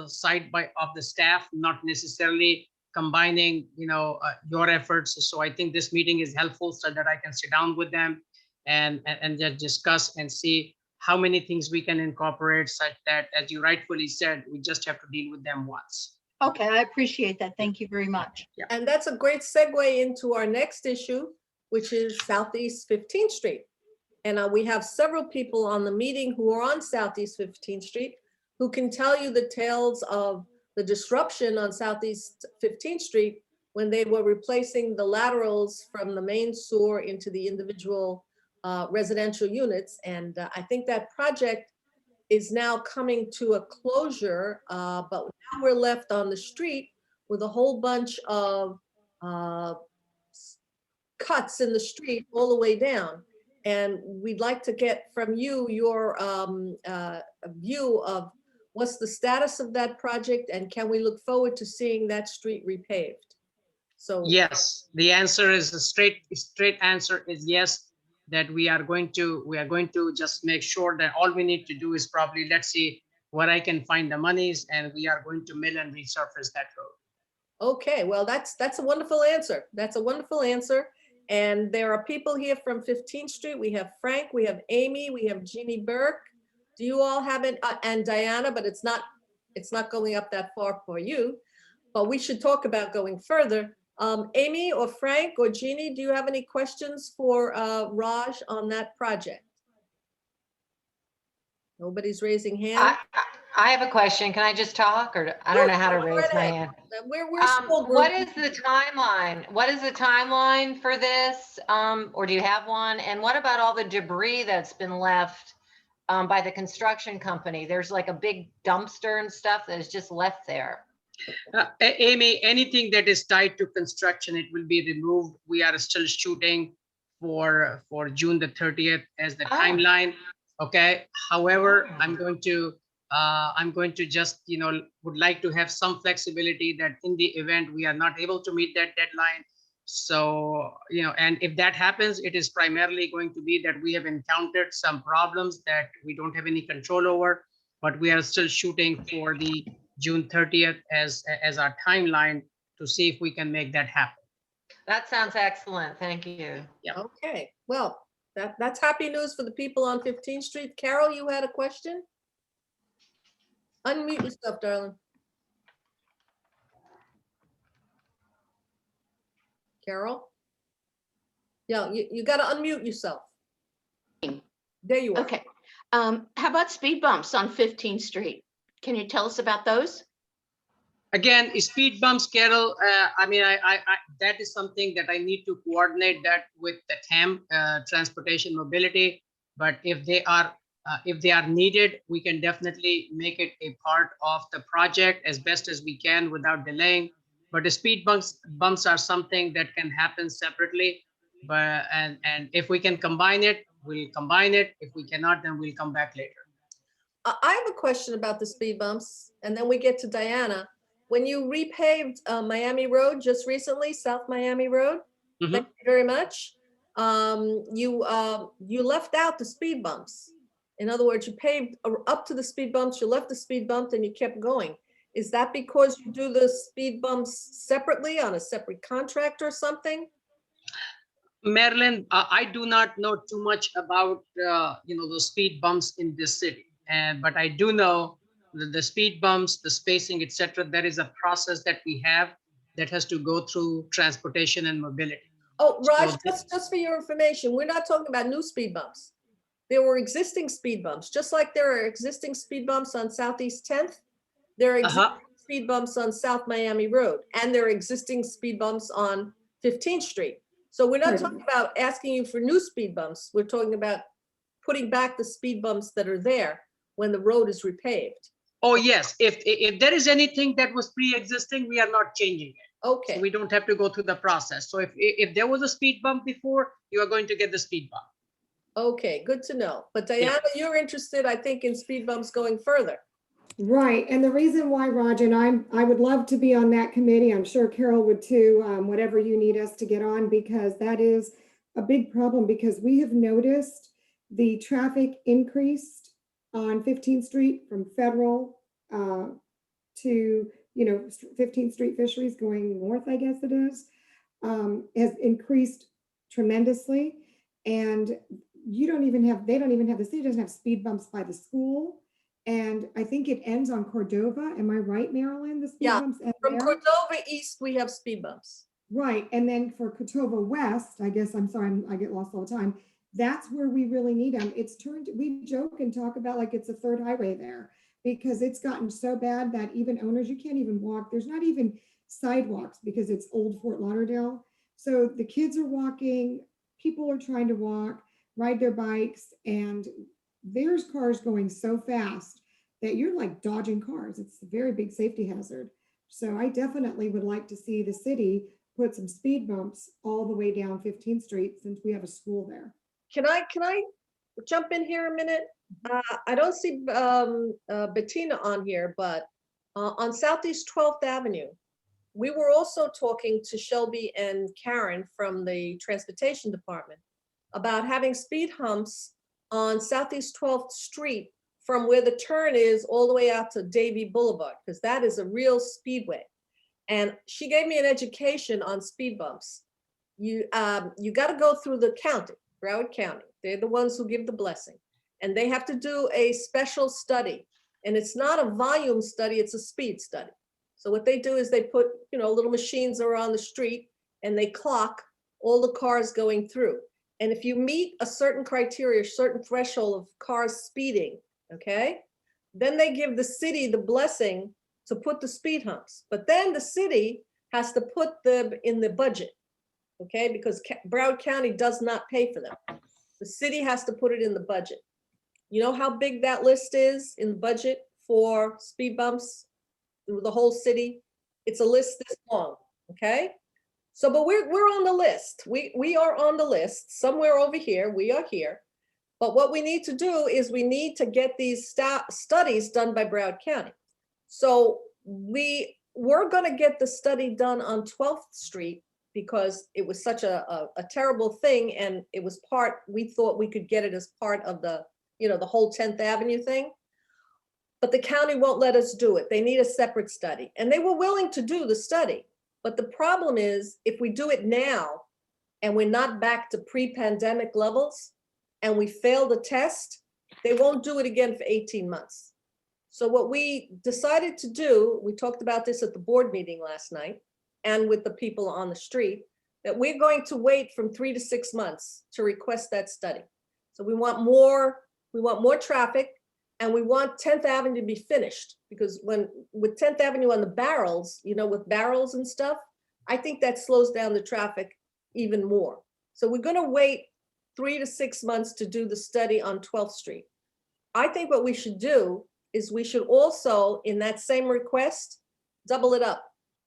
side of the staff, not necessarily combining your efforts. So I think this meeting is helpful, so that I can sit down with them and just discuss and see how many things we can incorporate, such that, as you rightfully said, we just have to deal with them once. Okay, I appreciate that. Thank you very much. Yeah. And that's a great segue into our next issue, which is Southeast 15th Street. And we have several people on the meeting who are on Southeast 15th Street who can tell you the tales of the disruption on Southeast 15th Street when they were replacing the laterals from the main sewer into the individual residential units. And I think that project is now coming to a closure, but now we're left on the street with a whole bunch of cuts in the street all the way down. And we'd like to get from you your view of What's the status of that project, and can we look forward to seeing that street repaved? So. Yes, the answer is a straight answer is yes, that we are going to just make sure that all we need to do is probably, let's see where I can find the monies, and we are going to mill and resurface that road. Okay, well, that's a wonderful answer. That's a wonderful answer. And there are people here from 15th Street. We have Frank, we have Amy, we have Jeannie Burke. Do you all have it? And Diana, but it's not going up that far for you. But we should talk about going further. Amy or Frank or Jeannie, do you have any questions for Raj on that project? Nobody's raising hands. I have a question. Can I just talk, or I don't know how to Go raise right my ahead. hand? We're a small group. What is the timeline? What is the timeline for this? Or do you have one? And what about all the debris that's been left by the construction company? There's like a big dumpster and stuff that is just left there. Amy, anything that is tied to construction, it will be removed. We are still shooting for June the 30th as the Oh. timeline. Okay. However, I'm going to just, would like to have some flexibility that in the event we are not able to meet that deadline. So, and if that happens, it is primarily going to be that we have encountered some problems that we don't have any control over, but we are still shooting for the June 30th as our timeline to see if we can make that happen. That sounds excellent. Thank you. Okay, well, that's happy news for the people on 15th Street. Carol, you had a question? Unmute yourself, darling. Carol? Yeah, you gotta unmute yourself. There you are. Okay, how about speed bumps on 15th Street? Can you tell us about those? Again, speed bumps, Carol, that is something that I need to coordinate that with the TAM, Transportation Mobility. But if they are needed, we can definitely make it a part of the project as best as we can without delaying. But the speed bumps are something that can happen separately. But and if we can combine it, we'll combine it. If we cannot, then we'll come back later. I have a question about the speed bumps, and then we get to Diana. When you repaved Miami Road just recently, South Miami Road, thank you very much. You left out the speed bumps. In other words, you paved up to the speed bumps, you left the speed bump, and you kept going. Is that because you do the speed bumps separately on a separate contract or something? Marilyn, I do not know too much about the speed bumps in this city, but I do know the speed bumps, the spacing, etc. There is a process that we have that has to go through transportation and mobility. Oh, Raj, So just for your information, we're not talking about new speed bumps. There were existing speed bumps, just like there are existing speed bumps on Southeast 10th. There are existing speed bumps on South Miami Road, and there are existing speed bumps on 15th Street. So we're not talking about asking you for new speed bumps. We're talking about putting back the speed bumps that are there when the road is repaved. Oh, yes. If there is anything that was pre-existing, we are not changing it. Okay. So we don't have to go through the process. So if there was a speed bump before, you are going to get the speed bump. Okay, good to know. But Diana, you're interested, I think, in speed bumps going further. Right, and the reason why, Raj, and I would love to be on that committee, I'm sure Carol would too, whatever you need us to get on, because that is a big problem, because we have noticed the traffic increased on 15th Street from Federal to, 15th Street Fisheries going north, I guess it is, has increased tremendously. And they don't even have, the city doesn't have speed bumps by the school. And I think it ends on Cordova. Am I right, Marilyn? The speed bumps end From there? Cordova East, we have speed bumps. Right. And then for Cordova West, I guess, I'm sorry, I get lost all the time. That's where we really need them. We joke and talk about like it's a third highway there, because it's gotten so bad that even owners, you can't even walk. There's not even sidewalks because it's old Fort Lauderdale. So the kids are walking, people are trying to walk, ride their bikes, and there's cars going so fast that you're like dodging cars. It's a very big safety hazard. So I definitely would like to see the city put some speed bumps all the way down 15th Street, since we have a school there. Can I jump in here a minute? I don't see Bettina on here, but on Southeast 12th Avenue, we were also talking to Shelby and Karen from the Transportation Department about having speed humps on Southeast 12th Street from where the turn is all the way out to Davie Boulevard, because that is a real speedway. And she gave me an education on speed bumps. You got to go through the county, Broward County. They're the ones who give the blessing. And they have to do a special study. And it's not a volume study, it's a speed study. So what they do is they put, little machines around the street and they clock all the cars going through. And if you meet a certain criteria, a certain threshold of cars speeding, okay, then they give the city the blessing to put the speed humps. But then the city has to put them in the budget, okay, because Broward County does not pay for them. The city has to put it in the budget. You know how big that list is in the budget for speed bumps through the whole city? It's a list this long, okay? So, but we're on the list. We are on the list somewhere over here. We are here. But what we need to do is we need to get these studies done by Broward County. So we were going to get the study done on 12th Street because it was such a terrible thing. And it was we thought we could get it as part of the whole 10th Avenue thing. But the county won't let us do it. They need a separate study. And they were willing to do the study. But the problem is, if we do it now and we're not back to pre-pandemic levels and we fail the test, they won't do it again for 18 months. So what we decided to do, we talked about this at the board meeting last night and with the people on the street, that we're going to wait from 3 to 6 months to request that study. So we want more traffic, and we want 10th Avenue to be finished, because with 10th Avenue on the barrels, with barrels and stuff, I think that slows down the traffic even more. So we're going to wait 3 to 6 months to do the study on 12th Street. I think what we should do is we should also, in that same request, double it up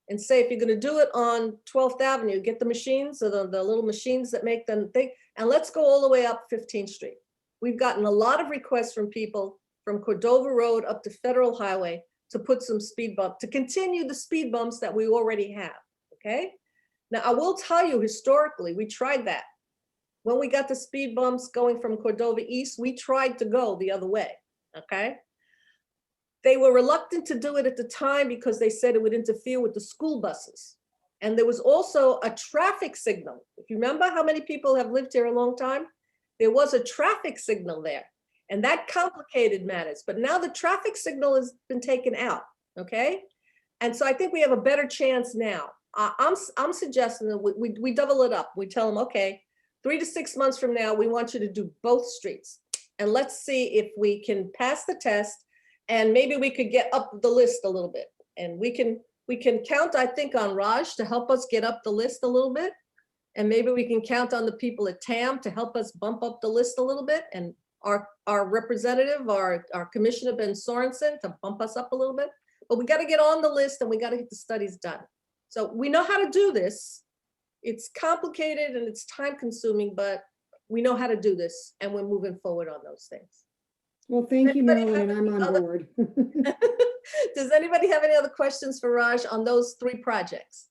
and say, if you're going to do it on 12th Avenue, get the machines, or the little machines that make them think, and let's go all the way up 15th Street. We've gotten a lot of requests from people from Cordova Road up to Federal Highway to put some speed bump, to continue the speed bumps that we already have, okay? Now, I will tell you, historically, we tried that. When we got the speed bumps going from Cordova East, we tried to go the other way, okay? They were reluctant to do it at the time because they said it would interfere with the school buses. And there was also a traffic signal. If you remember how many people have lived here a long time, there was a traffic signal there. And that complicated matters. But now the traffic signal has been taken out, okay? And so I think we have a better chance now. I'm suggesting that we double it up. We tell them, okay, 3 to 6 months from now, we want you to do both streets. And let's see if we can pass the test, and maybe we could get up the list a little bit. And we can count, I think, on Raj to help us get up the list a little bit. And maybe we can count on the people at TAM to help us bump up the list a little bit. And our representative, our Commissioner Ben Sorensen, to bump us up a little bit. But we got to get on the list and we got to get the studies done. So we know how to do this. It's complicated and it's time consuming, but we know how to do this, and we're moving forward on those things. Well, thank you, Anybody Marilyn, have I'm any on other- board. Does anybody have any other questions for Raj on those 3 projects?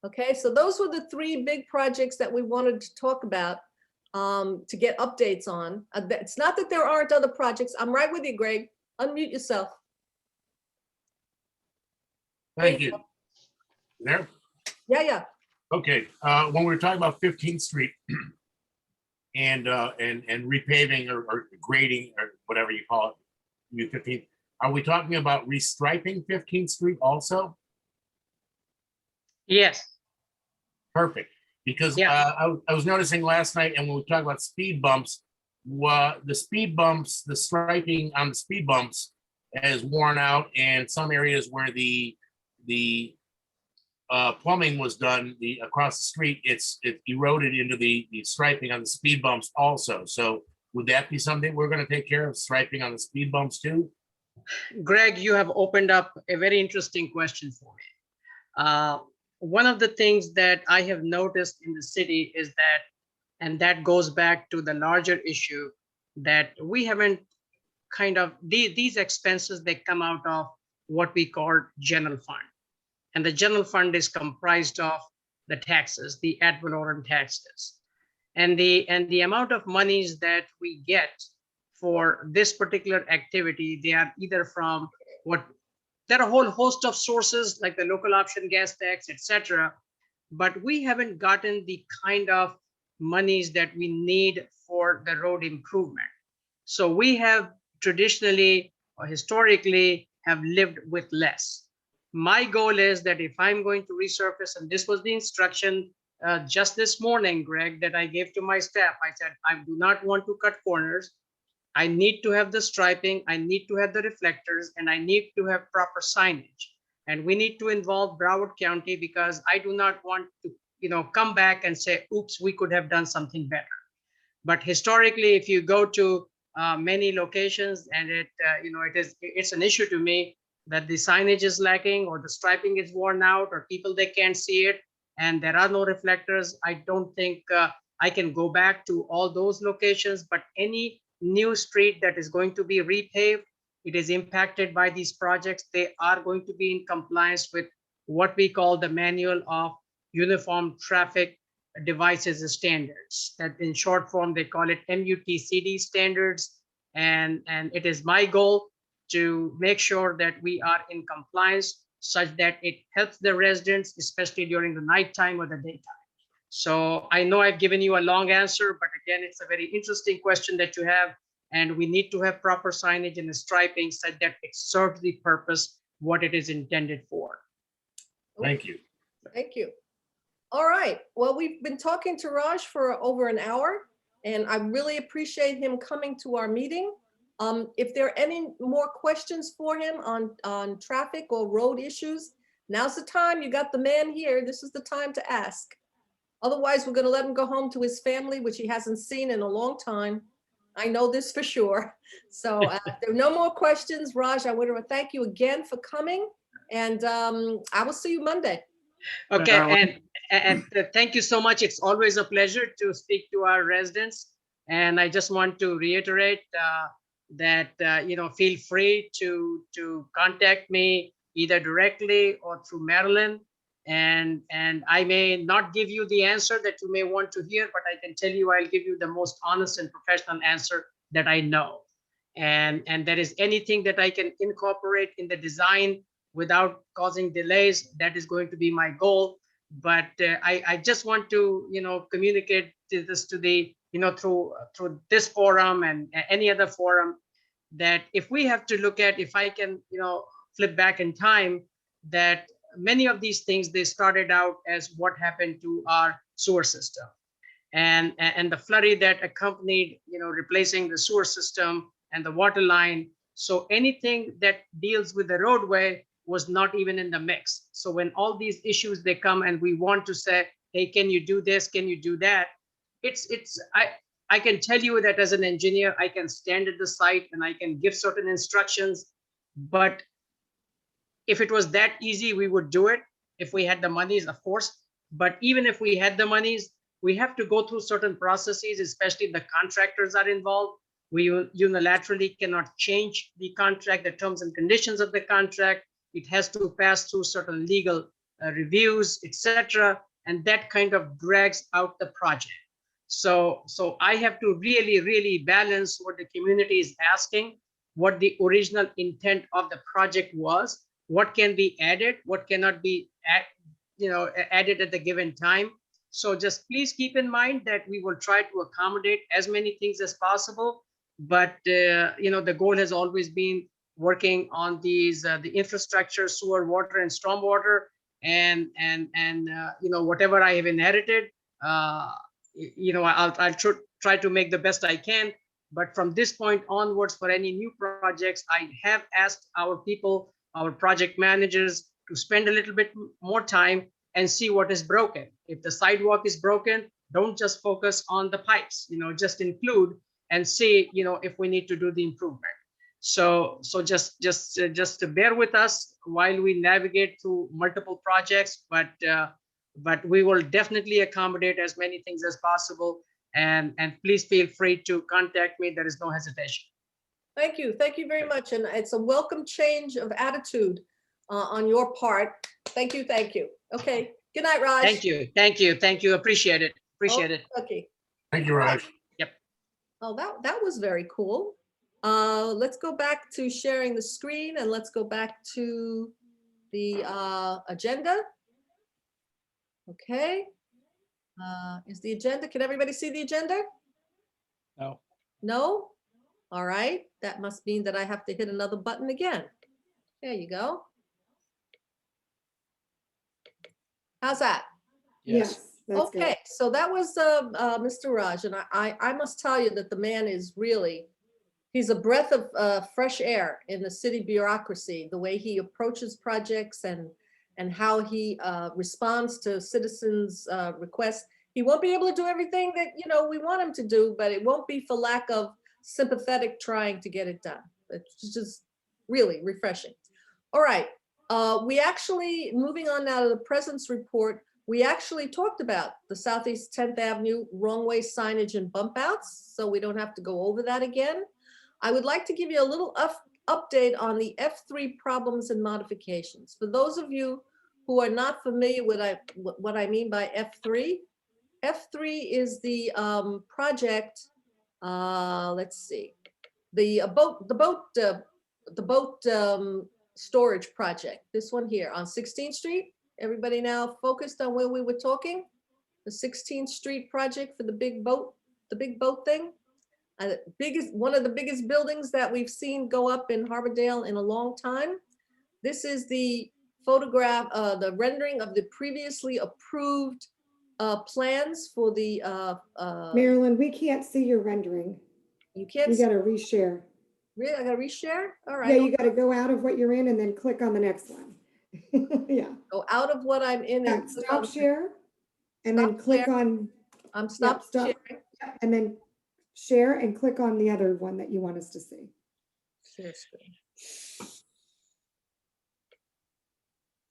Okay, so those were the 3 big projects that we wanted to talk about, to get updates on. It's not that there aren't other projects. I'm right with you, Greg. Unmute yourself. Thank you. There? Yeah. Okay, when we were talking about 15th Street and repaving or grading or whatever you call it, new 15th, are we talking about restriping 15th Street also? Yes. Perfect, because Yeah. I was noticing last night, and when we talk about speed bumps, the speed bumps, the striping on the speed bumps has worn out, and some areas where the plumbing was done across the street, it eroded into the striping on the speed bumps also. So would that be something we're going to take care of, striping on the speed bumps too? Greg, you have opened up a very interesting question for me. One of the things that I have noticed in the city is that, and that goes back to the larger issue that we haven't kind of, these expenses, they come out of what we call general fund. And the general fund is comprised of the taxes, the ad valorem taxes. And the amount of monies that we get for this particular activity, they are either from there are a whole host of sources like the local option gas tax, etc. But we haven't gotten the kind of monies that we need for the road improvement. So we have traditionally or historically have lived with less. My goal is that if I'm going to resurface, and this was the instruction just this morning, Greg, that I gave to my staff, I said, I do not want to cut corners. I need to have the striping, I need to have the reflectors, and I need to have proper signage. And we need to involve Broward County because I do not want to, come back and say, oops, we could have done something better. But historically, if you go to many locations, and it's an issue to me that the signage is lacking or the striping is worn out or people, they can't see it and there are no reflectors. I don't think I can go back to all those locations, but any new street that is going to be repaved, it is impacted by these projects. They are going to be in compliance with what we call the Manual of Uniform Traffic Devices Standards. That in short form, they call it MUTCD standards. And it is my goal to make sure that we are in compliance such that it helps the residents, especially during the nighttime or the daytime. So I know I've given you a long answer, but again, it's a very interesting question that you have, and we need to have proper signage and striping such that it serves the purpose, what it is intended for. Thank you. Thank you. All right. Well, we've been talking to Raj for over an hour, and I really appreciate him coming to our meeting. If there are any more questions for him on traffic or road issues, now's the time. You got the man here. This is the time to ask. Otherwise, we're going to let him go home to his family, which he hasn't seen in a long time. I know this for sure. So if there are no more questions, Raj, I want to thank you again for coming, and I will see you Monday. Okay, and thank you so much. It's always a pleasure to speak to our residents. And I just want to reiterate that, feel free to contact me either directly or through Marilyn. And I may not give you the answer that you may want to hear, but I can tell you I'll give you the most honest and professional answer that I know. And there is anything that I can incorporate in the design without causing delays, that is going to be my goal. But I just want to, communicate this to the, through this forum and any other forum, that if we have to look at, if I can, flip back in time, that many of these things, they started out as what happened to our sewer system and the flurry that accompanied, replacing the sewer system and the water line. So anything that deals with the roadway was not even in the mix. So when all these issues, they come and we want to say, hey, can you do this? Can you do that? I can tell you that as an engineer, I can stand at the site and I can give certain instructions, but if it was that easy, we would do it if we had the monies, of course. But even if we had the monies, we have to go through certain processes, especially if the contractors are involved. We unilaterally cannot change the contract, the terms and conditions of the contract. It has to pass through certain legal reviews, etc. And that kind of drags out the project. So I have to really, really balance what the community is asking, what the original intent of the project was, what can be added, what cannot be added at the given time. So just please keep in mind that we will try to accommodate as many things as possible. But the goal has always been working on these the infrastructure, sewer, water, and stormwater, and whatever I have inherited. I'll try to make the best I can. But from this point onwards, for any new projects, I have asked our people, our project managers, to spend a little bit more time and see what is broken. If the sidewalk is broken, don't just focus on the pipes, just include and see, if we need to do the improvement. So just to bear with us while we navigate through multiple projects, but we will definitely accommodate as many things as possible. And please feel free to contact me. There is no hesitation. Thank you. Thank you very much. And it's a welcome change of attitude on your part. Thank you. Thank you. Okay. Good night, Raj. Thank you. Thank you. Thank you. Appreciate it. Appreciate it. Okay. Thank you, Raj. Oh, that was very cool. Let's go back to sharing the screen and let's go back to the agenda. Okay. Is the agenda, can everybody see the agenda? No. No? All right. That must mean that I have to hit another button again. There you go. How's that? Yes, that's good. Okay, so that was Mr. Raj, and I must tell you that the man is really, he's a breath of fresh air in the city bureaucracy, the way he approaches projects and how he responds to citizens' requests. He won't be able to do everything that, you know, we want him to do, but it won't be for lack of sympathetic trying to get it done. It's just really refreshing. All right, we actually, moving on now to the presence report, we actually talked about the Southeast 10th Avenue wrong-way signage and bump outs, so we don't have to go over that again. I would like to give you a little update on the F3 problems and modifications. For those of you who are not familiar with what I mean by F3, F3 is the project, let's see, the boat storage project, this one here on 16th Street. Everybody now focused on where we were talking? The 16th Street project for the big boat thing? One of the biggest buildings that we've seen go up in Harbordale in a long time. This is the photograph, the rendering of the previously approved plans for the Marilyn, we can't see your rendering. you can't You see, gotta reshare. really? I gotta reshare? All Yeah, right, you gotta go out of what you're in and then click on the next one. Yeah, go out of what I'm in yeah, and click stop on- share. And then Stop click share. on, I'm stopped stop. sharing. and then share and click on the other one that you want us to see. Share screen.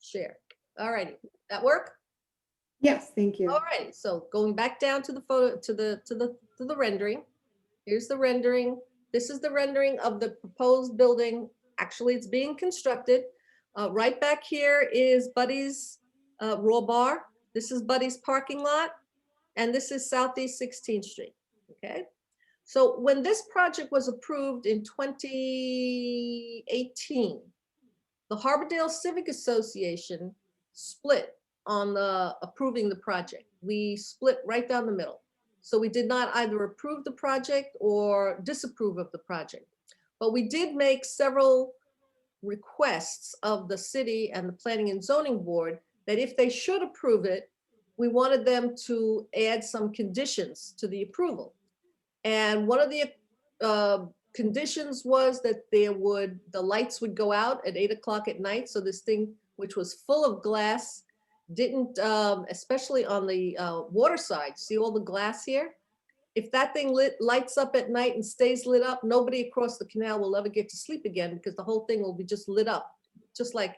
Share. All righty, that work? Yes, thank you. All right, so going back down to the photo, to the rendering. Here's the rendering. This is the rendering of the proposed building. Actually, it's being constructed. Right back here is Buddy's Raw Bar. This is Buddy's parking lot. And this is Southeast 16th Street, okay? So when this project was approved in 2018, the Harbordale Civic Association split on the approving the project. We split right down the middle. So we did not either approve the project or disapprove of the project. But we did make several requests of the city and the Planning and Zoning Board that if they should approve it, we wanted them to add some conditions to the approval. And one of the conditions was that the lights would go out at 8 o'clock at night. So this thing, which was full of glass, didn't, especially on the water side, see all the glass here? If that thing lights up at night and stays lit up, nobody across the canal will ever get to sleep again because the whole thing will be just lit up. Just like,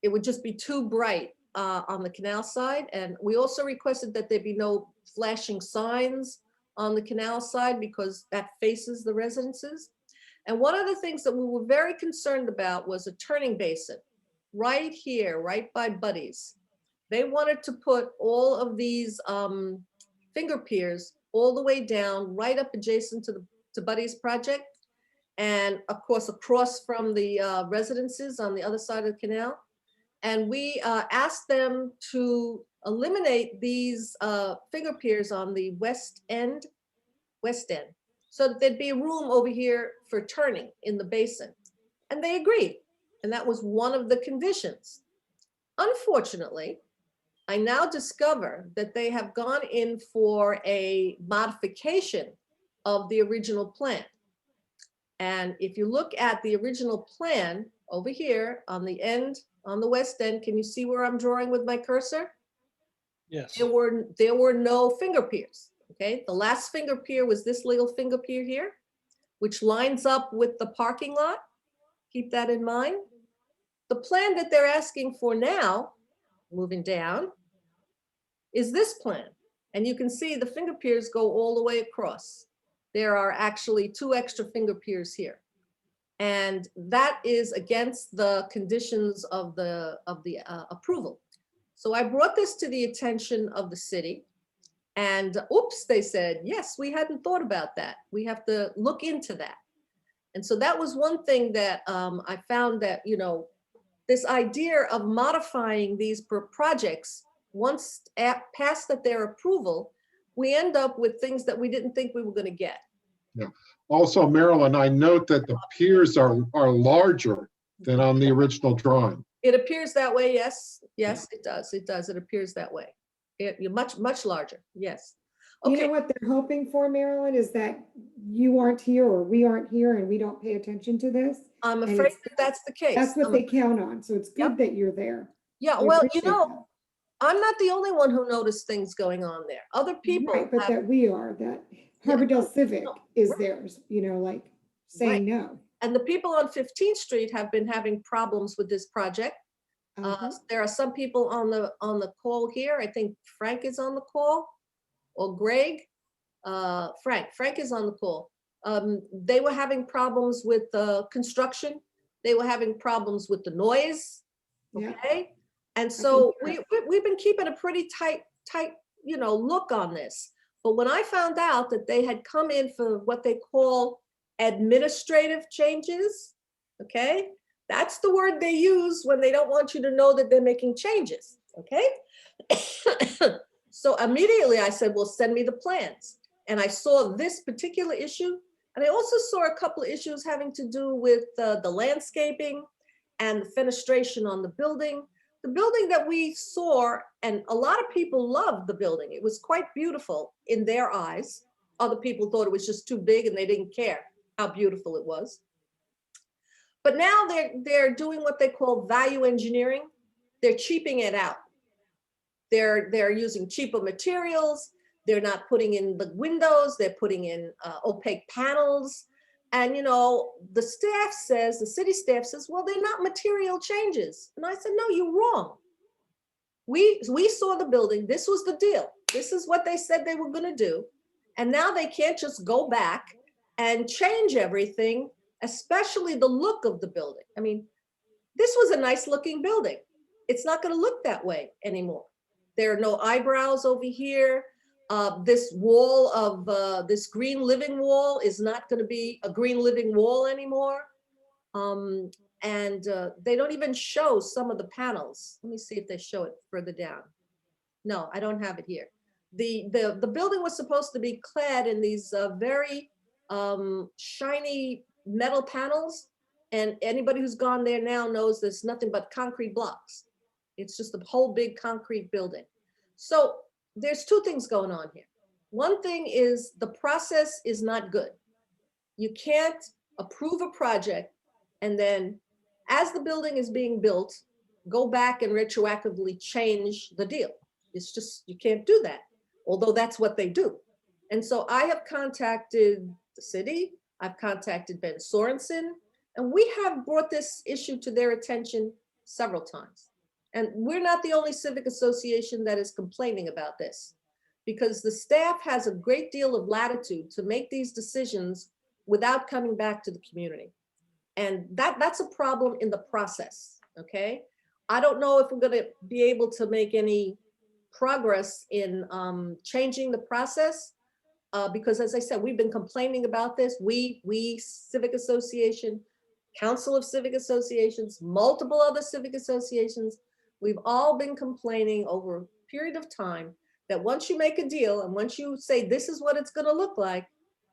it would just be too bright on the canal side. And we also requested that there be no flashing signs on the canal side because that faces the residences. And one of the things that we were very concerned about was a turning basin right here, right by Buddy's. They wanted to put all of these finger piers all the way down, right up adjacent to Buddy's project. And of course, across from the residences on the other side of the canal. And we asked them to eliminate these finger piers on the west end, so that there'd be room over here for turning in the basin. And they agreed. And that was one of the conditions. Unfortunately, I now discover that they have gone in for a modification of the original plan. And if you look at the original plan over here on the end, on the west end, can you see where I'm drawing with my cursor? Yes. There were no finger piers, okay? The last finger pier was this little finger pier here, which lines up with the parking lot. Keep that in mind. The plan that they're asking for now, moving down, is this plan. And you can see the finger piers go all the way across. There are actually 2 extra finger piers here. And that is against the conditions of the approval. So I brought this to the attention of the city, and oops, they said, yes, we hadn't thought about that. We have to look into that. And so that was one thing that I found that, you know, this idea of modifying these projects, once past that their approval, we end up with things that we didn't think we were going to get. Yeah. Also, Marilyn, I note that the piers are larger than on the original drawing. It appears that way, yes. Yes, it does. It does. It appears that way. You're much larger, yes. You Okay. know what they're hoping for, Marilyn, is that you aren't here or we aren't here and we don't pay attention to this. I'm And afraid it's- that that's the case. That's what I'm they count on. So it's good that you're there. Yeah, We well, you appreciate know, I'm not the only one who noticed things going on there. Other that. people Right, but have, that we are, that Yeah, Harbordale no, Civic no, is right. theirs, you know, like saying no. and the people on 15th Street have been having problems with this project. Uh-huh. There are some people on the call here. I think Frank is on the call, or Greg. Frank is on the call. They were having problems with the construction. They were having problems with the noise. Yeah. Okay. And so concur. we've been keeping a pretty tight, you know, look on this. But when I found out that they had come in for what they call administrative changes, okay? That's the word they use when they don't want you to know that they're making changes, okay? So immediately I said, well, send me the plans. And I saw this particular issue. And I also saw a couple of issues having to do with the landscaping and the fenestration on the building. The building that we saw, and a lot of people loved the building. It was quite beautiful in their eyes. Other people thought it was just too big and they didn't care how beautiful it was. But now they're doing what they call value engineering. They're cheaping it out. They're using cheaper materials. They're not putting in the windows. They're putting in opaque panels. And, you know, the staff says, the city staff says, well, they're not material changes. And I said, no, you're wrong. We saw the building. This was the deal. This is what they said they were going to do. And now they can't just go back and change everything, especially the look of the building. I mean, this was a nice looking building. It's not going to look that way anymore. There are no eyebrows over here. This wall of this green living wall is not going to be a green living wall anymore. They don't even show some of the panels. Let me see if they show it further down. No, I don't have it here. The building was supposed to be clad in these very shiny metal panels. And anybody who's gone there now knows there's nothing but concrete blocks. It's just a whole big concrete building. So there's two things going on here. One thing is the process is not good. You can't approve a project and then as the building is being built, go back and retroactively change the deal. It's just, you can't do that, although that's what they do. And so I have contacted the city, I've contacted Ben Sorensen, and we have brought this issue to their attention several times. And we're not the only civic association that is complaining about this, because the staff has a great deal of latitude to make these decisions without coming back to the community. And that's a problem in the process, okay? I don't know if we're gonna be able to make any progress in changing the process, because as I said, we've been complaining about this. We Civic Association, Council of Civic Associations, multiple other civic associations, we've all been complaining over a period of time that once you make a deal and once you say this is what it's gonna look like,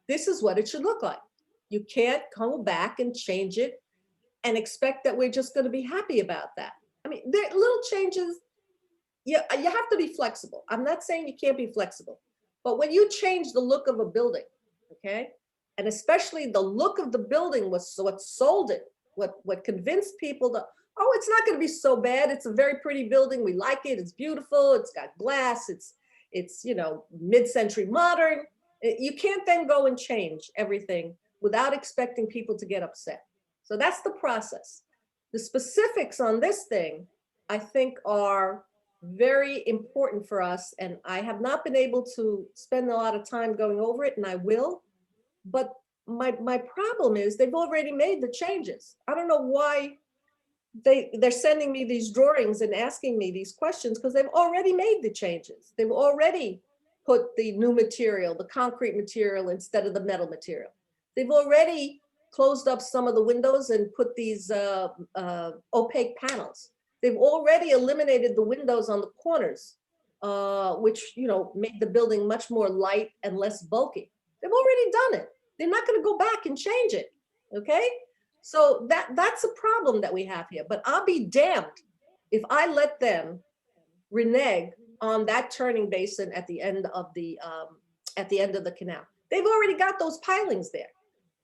this is what it should look like. You can't go back and change it and expect that we're just gonna be happy about that. I mean, there are little changes. You have to be flexible. I'm not saying you can't be flexible, but when you change the look of a building, okay? And especially the look of the building was what sold it, what convinced people that, oh, it's not gonna be so bad. It's a very pretty building. We like it. It's beautiful. It's got glass. It's you know, mid-century modern. You can't then go and change everything without expecting people to get upset. So that's the process. The specifics on this thing, I think, are very important for us, and I have not been able to spend a lot of time going over it, and I will. But my problem is they've already made the changes. I don't know why they're sending me these drawings and asking me these questions, because they've already made the changes. They've already put the new material, the concrete material instead of the metal material. They've already closed up some of the windows and put these opaque panels. They've already eliminated the windows on the corners, which, you know, made the building much more light and less bulky. They've already done it. They're not going to go back and change it. Okay. So that's a problem that we have here. But I'll be damned if I let them renege on that turning basin at the end of the canal. They've already got those pilings there.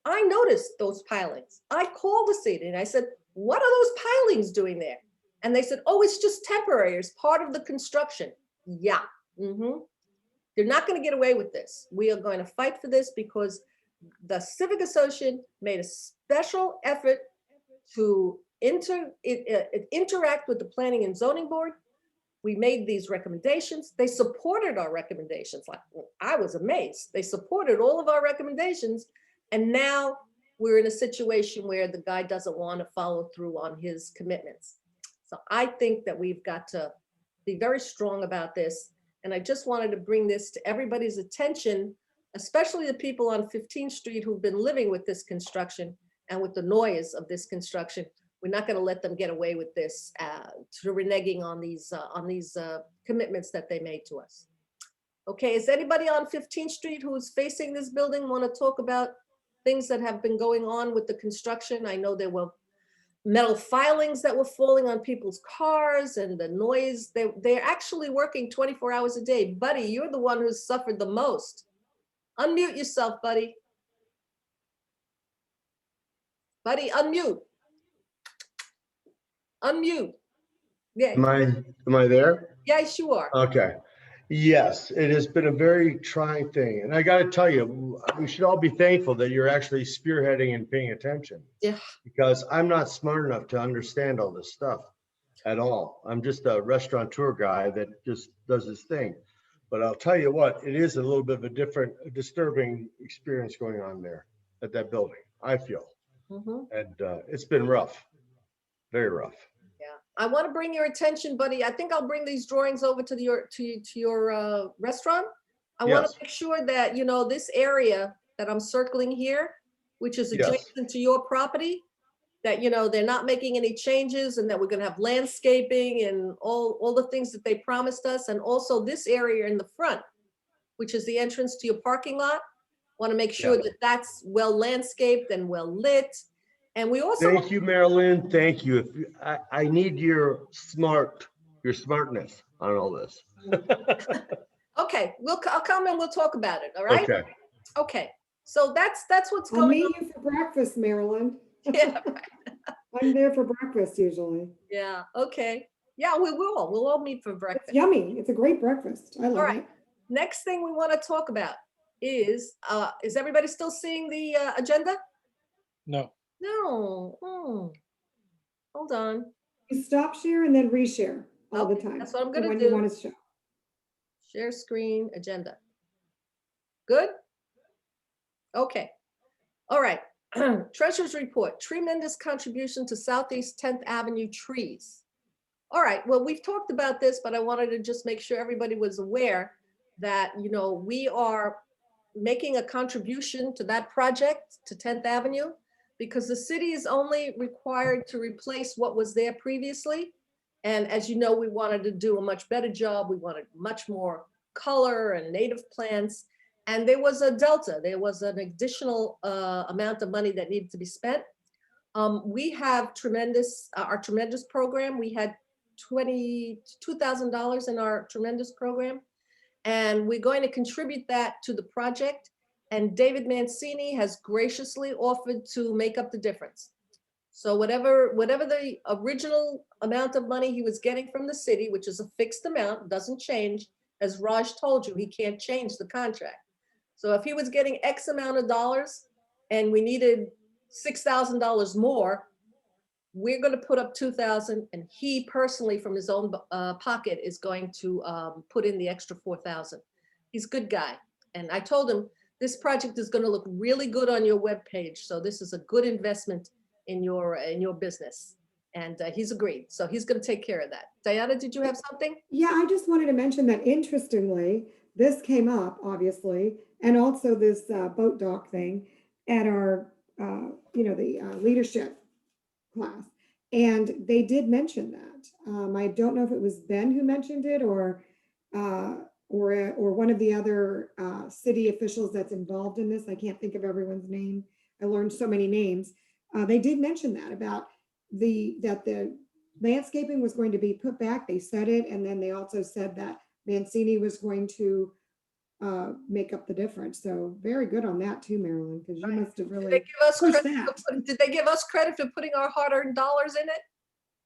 I noticed those pilings. I called the city and I said, what are those pilings doing there? And they said, oh, it's just temporary. It's part of the construction. Yeah. They're not going to get away with this. We are going to fight for this because the Civic Association made a special effort to interact with the Planning and Zoning Board. We made these recommendations. They supported our recommendations. Like, I was amazed. They supported all of our recommendations. And now we're in a situation where the guy doesn't want to follow through on his commitments. So I think that we've got to be very strong about this. And I just wanted to bring this to everybody's attention, especially the people on 15th Street who've been living with this construction and with the noise of this construction. We're not going to let them get away with this, to reneging on these commitments that they made to us. Okay, is anybody on 15th Street who's facing this building want to talk about things that have been going on with the construction? I know there were metal filings that were falling on people's cars and the noise. They're actually working 24 hours a day. Buddy, you're the one who's suffered the most. Unmute yourself, buddy. Buddy, unmute. Unmute. Yeah. Am I there? Yes, you are. Okay. Yes, it has been a very trying thing. And I got to tell you, we should all be thankful that you're actually spearheading and paying attention. Yeah. Because I'm not smart enough to understand all this stuff at all. I'm just a restaurateur guy that just does his thing. But I'll tell you what, it is a little bit of a disturbing experience going on there at that building, I feel. And it's been rough, very rough. I want to bring your attention, buddy. I think I'll bring these drawings over to your restaurant. I want to make sure that, you know, this area that I'm circling here, which is adjacent to your property, that, you know, they're not making any changes and that we're going to have landscaping and all the things that they promised us. And also this area in the front, which is the entrance to your parking lot. Want to make sure that that's well landscaped and well lit. And we also thank you, Marilyn. Thank you. I need your smartness on all this. Okay, I'll come and we'll talk about it. All right. Okay. Okay. So that's what's I'll going meet on. you for breakfast, Marilyn. Yeah. Right. I'm there for breakfast usually. Yeah. Okay. Yeah, we will. We'll all meet for breakfast. It's yummy. It's a great breakfast. I love All right. it. Next thing we want to talk about is everybody still seeing the agenda? No. No. Hold on. You stop share and then reshare all the Okay, time. that's what I'm gonna when do. you want to show. Share screen agenda. Good? Okay. All right. Treasurer's report, tremendous contribution to Southeast 10th Avenue trees. All right, well, we've talked about this, but I wanted to just make sure everybody was aware that, you know, we are making a contribution to that project, to 10th Avenue, because the city is only required to replace what was there previously. And as you know, we wanted to do a much better job. We wanted much more color and native plants. And there was a delta. There was an additional amount of money that needed to be spent. We have our tremendous program. We had $22,000 in our tremendous program. And we're going to contribute that to the project. And David Mancini has graciously offered to make up the difference. So whatever the original amount of money he was getting from the city, which is a fixed amount, doesn't change. As Raj told you, he can't change the contract. So if he was getting X amount of dollars and we needed $6,000 more, we're going to put up 2,000, and he personally from his own pocket is going to put in the extra 4,000. He's a good guy. And I told him this project is going to look really good on your webpage. So this is a good investment in your business. And he's agreed. So he's going to take care of that. Diana, did you have something? Yeah, I just wanted to mention that interestingly, this came up, obviously, and also this boat dock thing at our, the leadership class. And they did mention that. I don't know if it was Ben who mentioned it or one of the other city officials that's involved in this. I can't think of everyone's name. I learned so many names. They did mention that about that the landscaping was going to be put back. They said it, and then they also said that Mancini was going to make up the difference. So very good on that too, Marilyn, because you must have really pushed that. Did they give us credit for putting our hard-earned dollars in it?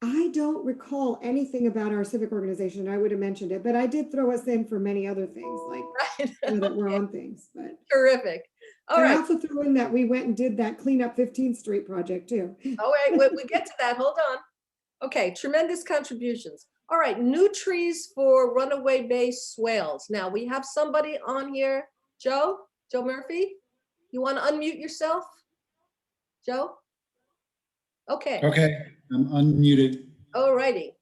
I don't recall anything about our civic organization. I would have mentioned it, but I did throw us in for many other things, like that we're on things. But terrific. All right. I also threw in that we went and did that clean up 15th Street project too. All right, we get to that. Hold on. Okay, tremendous contributions. All right, new trees for Runaway Bay Swales. Now we have somebody on here. Joe Murphy, you want to unmute yourself? Joe? Okay. Okay, I'm unmuted. All righty.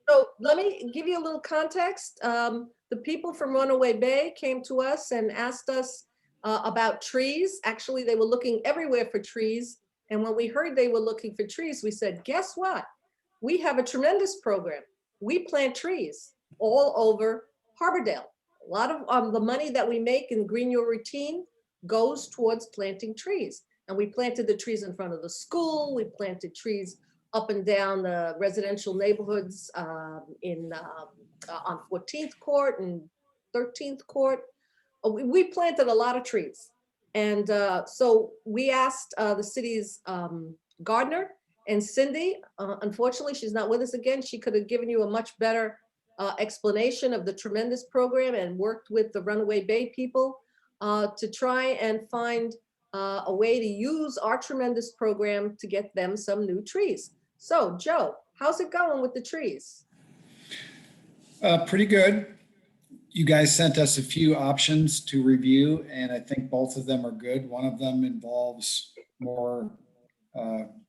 So let me give you a little context. The people from Runaway Bay came to us and asked us about trees. Actually, they were looking everywhere for trees. And when we heard they were looking for trees, we said, guess what? We have a tremendous program. We plant trees all over Harbordale. A lot of the money that we make in Green Your Routine goes towards planting trees. And we planted the trees in front of the school. We planted trees up and down the residential neighborhoods on 14th Court and 13th Court. We planted a lot of trees. And so we asked the city's gardener and Cindy. Unfortunately, she's not with us again. She could have given you a much better explanation of the tremendous program and worked with the Runaway Bay people to try and find a way to use our tremendous program to get them some new trees. So Joe, how's it going with the trees? Pretty good. You guys sent us a few options to review, and I think both of them are good. One of them involves more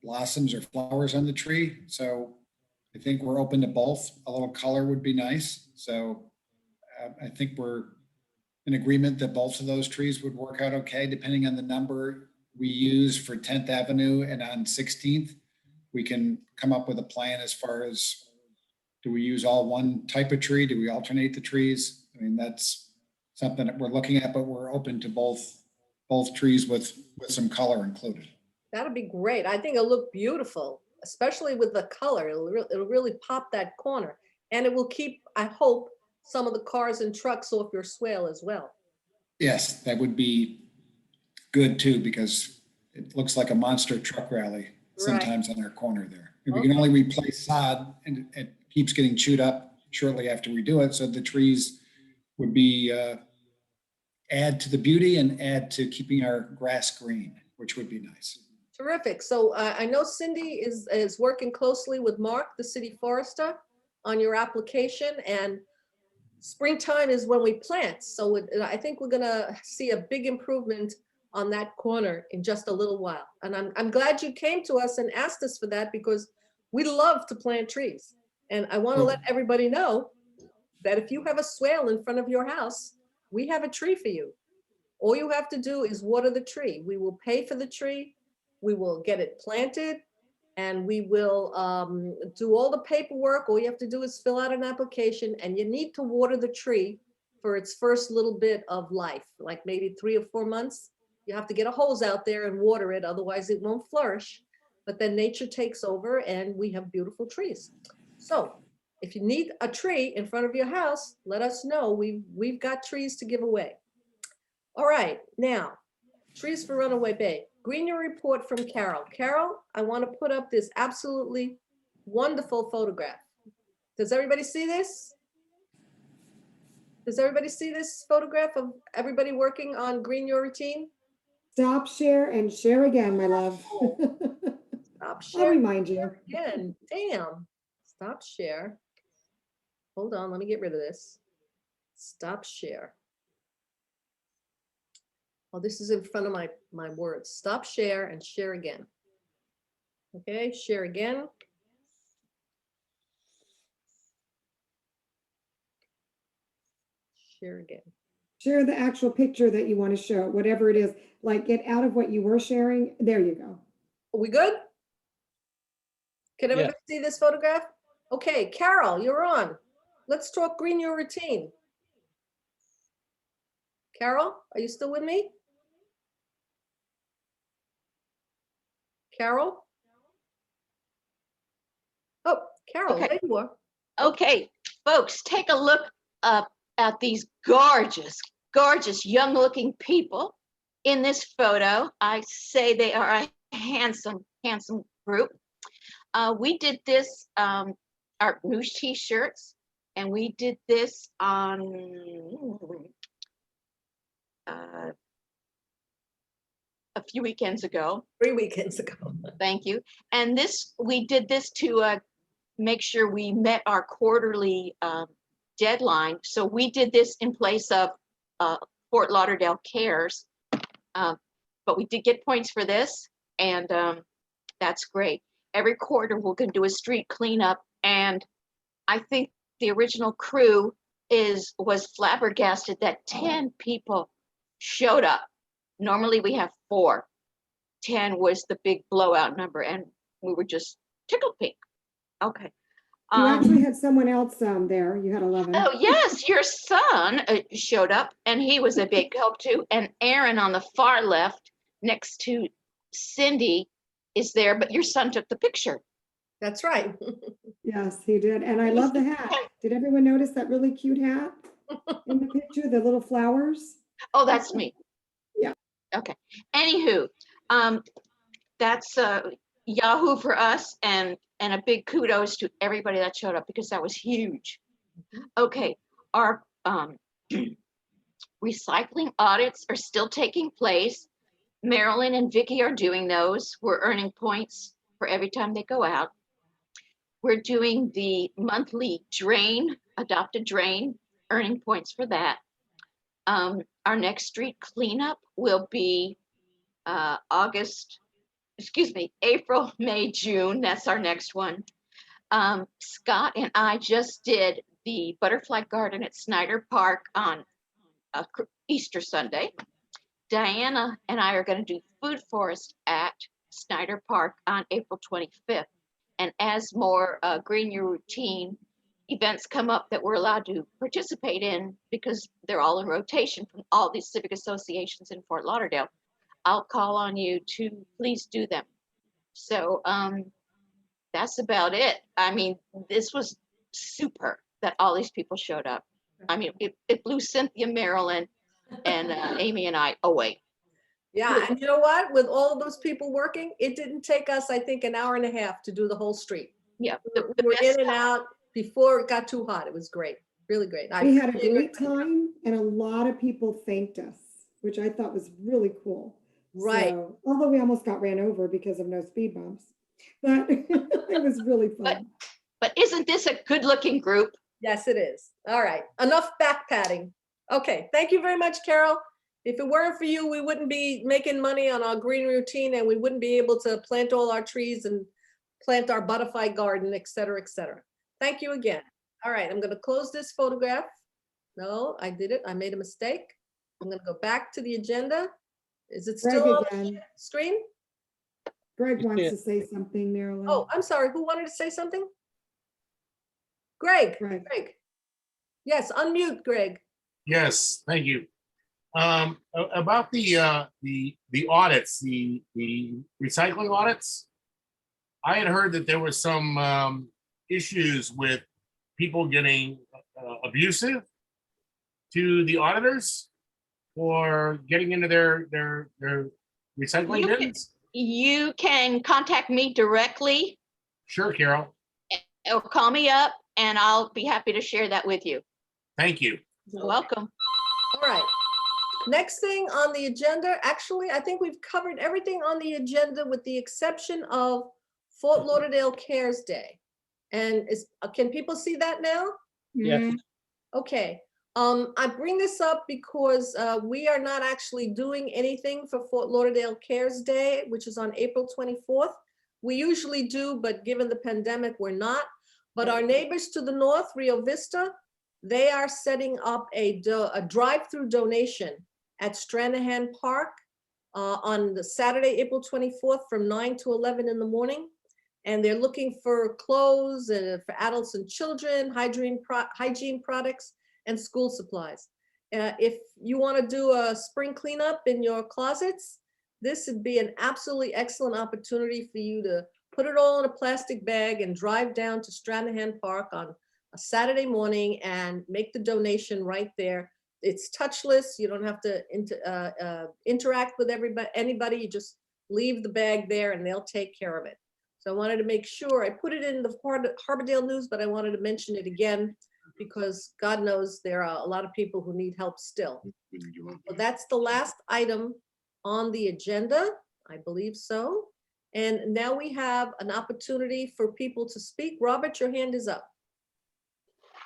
blossoms or flowers on the tree. So I think we're open to both. A little color would be nice. So I think we're in agreement that both of those trees would work out okay, depending on the number we use for 10th Avenue and on 16th. We can come up with a plan as far as, do we use all one type of tree? Do we alternate the trees? I mean, that's something that we're looking at, but we're open to both trees with some color included. That'd be great. I think it'll look beautiful, especially with the color. It'll really pop that corner. And it will keep, I hope, some of the cars and trucks off your swale as well. Yes, that would be good too, because it looks like a monster truck rally sometimes on our corner there. And we can only replace sod, and it keeps getting chewed up shortly after we do it. So the trees would be add to the beauty and add to keeping our grass green, which would be nice. Terrific. So I know Cindy is working closely with Mark, the city forester, on your application, and springtime is when we plant. So I think we're gonna see a big improvement on that corner in just a little while. And I'm glad you came to us and asked us for that, because we love to plant trees. And I want to let everybody know that if you have a swale in front of your house, we have a tree for you. All you have to do is water the tree. We will pay for the tree. We will get it planted, and we will do all the paperwork. All you have to do is fill out an application, and you need to water the tree for its first little bit of life, like maybe 3 or 4 months. You have to get a hose out there and water it, otherwise it won't flourish. But then nature takes over and we have beautiful trees. So if you need a tree in front of your house, let us know. We've got trees to give away. All right, now, trees for Runaway Bay. Green Your Report from Carol. Carol, I want to put up this absolutely wonderful photograph. Does everybody see this? Does everybody see this photograph of everybody working on Green Your Routine? Stop, share, and share again, my love. Stop I'll share remind you. again. Damn. Stop share. Hold on, let me get rid of this. Stop share. Oh, this is in front of my words. Stop share and share again. Okay, share again. Share again. Share the actual picture that you want to show, whatever it is, like get out of what you were sharing. There you go. Are we good? Can everybody see this photograph? Okay, Carol, you're on. Let's talk green your routine. Carol, are you still with me? Carol? Oh, Carol, Okay. there you are. Okay, folks, take a look up at these gorgeous, gorgeous, young-looking people in this photo. I say they are a handsome, handsome group. We did this, our new t-shirts, and we did this on a few weekends ago. 3 weekends ago. Thank you. And this, we did this to make sure we met our quarterly deadline. So we did this in place of Fort Lauderdale Cares. But we did get points for this, and that's great. Every quarter we're going to do a street cleanup, and I think the original crew was flabbergasted that 10 people showed up. Normally we have 4. 10 was the big blowout number, and we were just tickled pink. Okay. You actually had someone else there. You had 11. Oh, yes, your son showed up, and he was a big help too. And Aaron on the far left next to Cindy is there, but your son took the picture. That's right. Yes, he did. And I love the hat. Did everyone notice that really cute hat in the picture, the little flowers? Oh, that's me. Yeah. Okay. Anywho, that's Yahoo for us, and a big kudos to everybody that showed up because that was huge. Okay, our recycling audits are still taking place. Marilyn and Vicky are doing those. We're earning points for every time they go out. We're doing the monthly drain, adopted drain, earning points for that. Our next street cleanup will be April, May, June. That's our next one. Scott and I just did the butterfly garden at Snyder Park on Easter Sunday. Diana and I are going to do food forest at Snyder Park on April 25th. And as more Green Your Routine events come up that we're allowed to participate in, because they're all in rotation from all these civic associations in Fort Lauderdale, I'll call on you to please do them. So that's about it. I mean, this was super that all these people showed up. I mean, it blew Cynthia, Marilyn, and Amy and I away. Yeah, and you know what? With all of those people working, it didn't take us, I think, an hour and a half to do the whole street. Yeah. We were in and out before it got too hot. It was great, really great. We had a great time, and a lot of people thanked us, which I thought was really cool. Right. So, although we almost got ran over because of no speed bumps, but it was really fun. But isn't this a good-looking group? Yes, it is. All right, enough back patting. Okay, thank you very much, Carol. If it weren't for you, we wouldn't be making money on our green routine, and we wouldn't be able to plant all our trees and plant our butterfly garden, et cetera, et cetera. Thank you again. All right, I'm going to close this photograph. No, I did it. I made a mistake. I'm going to go back to the agenda. Is it Greg still on the again. screen? Greg wants to say something, Marilyn. Oh, I'm sorry. Who wanted to say something? Greg. Greg. Greg. Yes, unmute, Greg. Yes, thank you. About the audits, the recycling audits, I had heard that there was some issues with people getting abusive to the auditors for getting into their recycling bins. You can contact me directly Sure, Carol. or call me up, and I'll be happy to share that with you. Thank you. You're welcome. All right. Next thing on the agenda, actually, I think we've covered everything on the agenda with the exception of Fort Lauderdale Cares Day. And can people see that now? Mm-hmm. Yes. Okay. I bring this up because we are not actually doing anything for Fort Lauderdale Cares Day, which is on April 24th. We usually do, but given the pandemic, we're not. But our neighbors to the north, Rio Vista, they are setting up a drive-through donation at Stranahan Park on the Saturday, April 24th from 9 to 11 in the morning. And they're looking for clothes and for adults and children, hygiene products, and school supplies. If you want to do a spring cleanup in your closets, this would be an absolutely excellent opportunity for you to put it all in a plastic bag and drive down to Stranahan Park on a Saturday morning and make the donation right there. It's touchless. You don't have to interact with anybody. You just leave the bag there and they'll take care of it. So I wanted to make sure, I put it in the Harbordale News, but I wanted to mention it again because God knows there are a lot of people who need help still. So that's the last item on the agenda, I believe so. And now we have an opportunity for people to speak. Robert, your hand is up.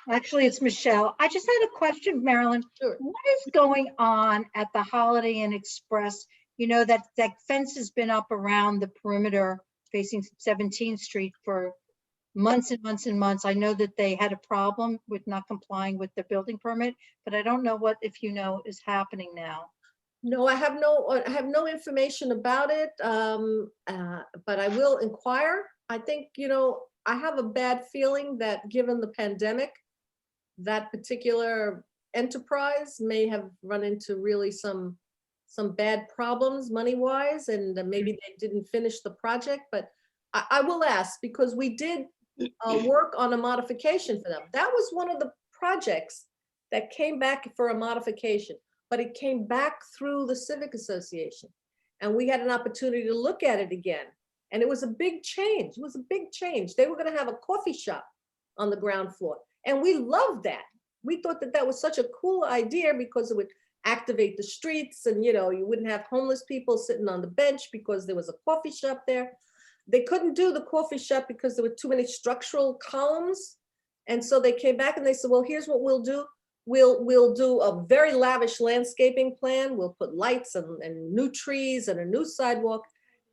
Actually, it's Michelle. I just had a question, Marilyn. Sure. What is going on at the Holiday Inn Express? You know, that fence has been up around the perimeter facing 17th Street for months and months and months. I know that they had a problem with not complying with the building permit, but I don't know what, if you know, is happening now. No, I have no information about it, but I will inquire. I think, you know, I have a bad feeling that given the pandemic, that particular enterprise may have run into really some bad problems money-wise, and maybe they didn't finish the project, but I will ask because we did work on a modification for them. That was one of the projects that came back for a modification, but it came back through the Civic Association. And we had an opportunity to look at it again. And it was a big change. It was a big change. They were going to have a coffee shop on the ground floor. And we loved that. We thought that that was such a cool idea because it would activate the streets and, you know, you wouldn't have homeless people sitting on the bench because there was a coffee shop there. They couldn't do the coffee shop because there were too many structural columns. And so they came back and they said, well, here's what we'll do. We'll do a very lavish landscaping plan. We'll put lights and new trees and a new sidewalk,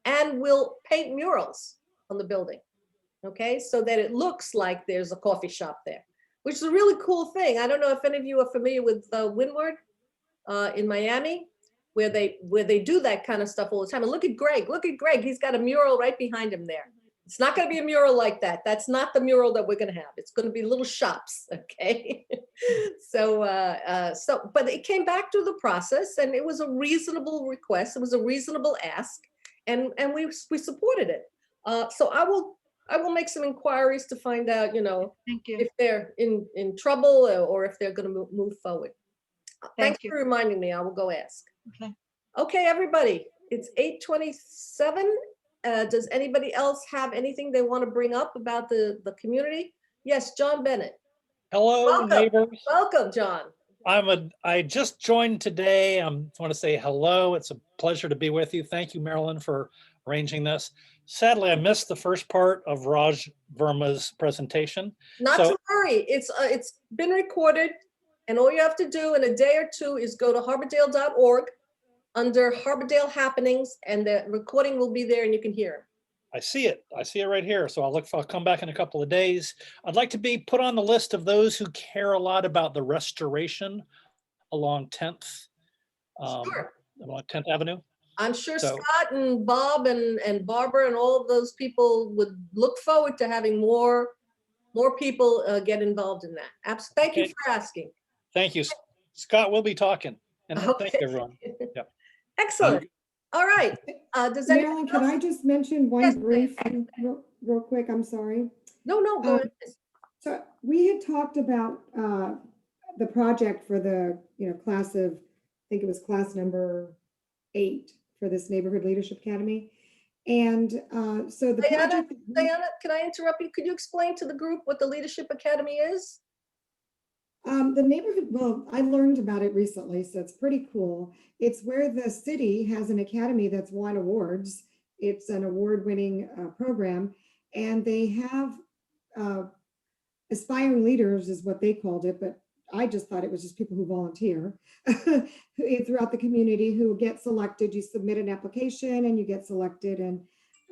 and we'll paint murals on the building. Okay, so that it looks like there's a coffee shop there, which is a really cool thing. I don't know if any of you are familiar with Windward in Miami, where they do that kind of stuff all the time. And look at Greg, he's got a mural right behind him there. It's not going to be a mural like that. That's not the mural that we're going to have. It's going to be little shops, okay? But it came back through the process, and it was a reasonable request. It was a reasonable ask, and we supported it. So I will make some inquiries to find out, you know, Thank you. if they're in trouble or if they're going to move forward. Thanks you. for reminding me. I will go ask. Okay. Okay, everybody, it's 8:27. Does anybody else have anything they want to bring up about the community? Yes, John Bennett. Hello, Welcome. neighbors. Welcome, John. I just joined today. I want to say hello. It's a pleasure to be with you. Thank you, Marilyn, for arranging this. Sadly, I missed the first part of Raj Verma's presentation. Not So- to worry. It's been recorded, and all you have to do in a day or two is go to harbordale.org under Harbordale Happenings, and the recording will be there and you can hear it. I see it. I see it right here. So I'll come back in a couple of days. I'd like to be put on the list of those who care a lot about the restoration along 10th, Sure. along 10th Avenue. I'm sure So- Scott and Bob and Barbara and all of those people would look forward to having more people get involved in that. Thank you Okay. for asking. Thank you. Scott, we'll be talking. And thank Okay. you, everyone. Yep. Excellent. All right. Does Marilyn, anyone can I else? just mention Yes, one brief thing real quick? I'm sorry. No, go ahead. So we had talked about the project for the, class of, I think it was class number 8 for this Neighborhood Leadership Academy. And so the Diana, project. can I interrupt you? Could you explain to the group what the Leadership Academy is? The neighborhood, well, I learned about it recently, so it's pretty cool. It's where the city has an academy that's won awards. It's an award-winning program. And they have aspiring leaders is what they called it, but I just thought it was just people who volunteer throughout the community who get selected. You submit an application and you get selected. And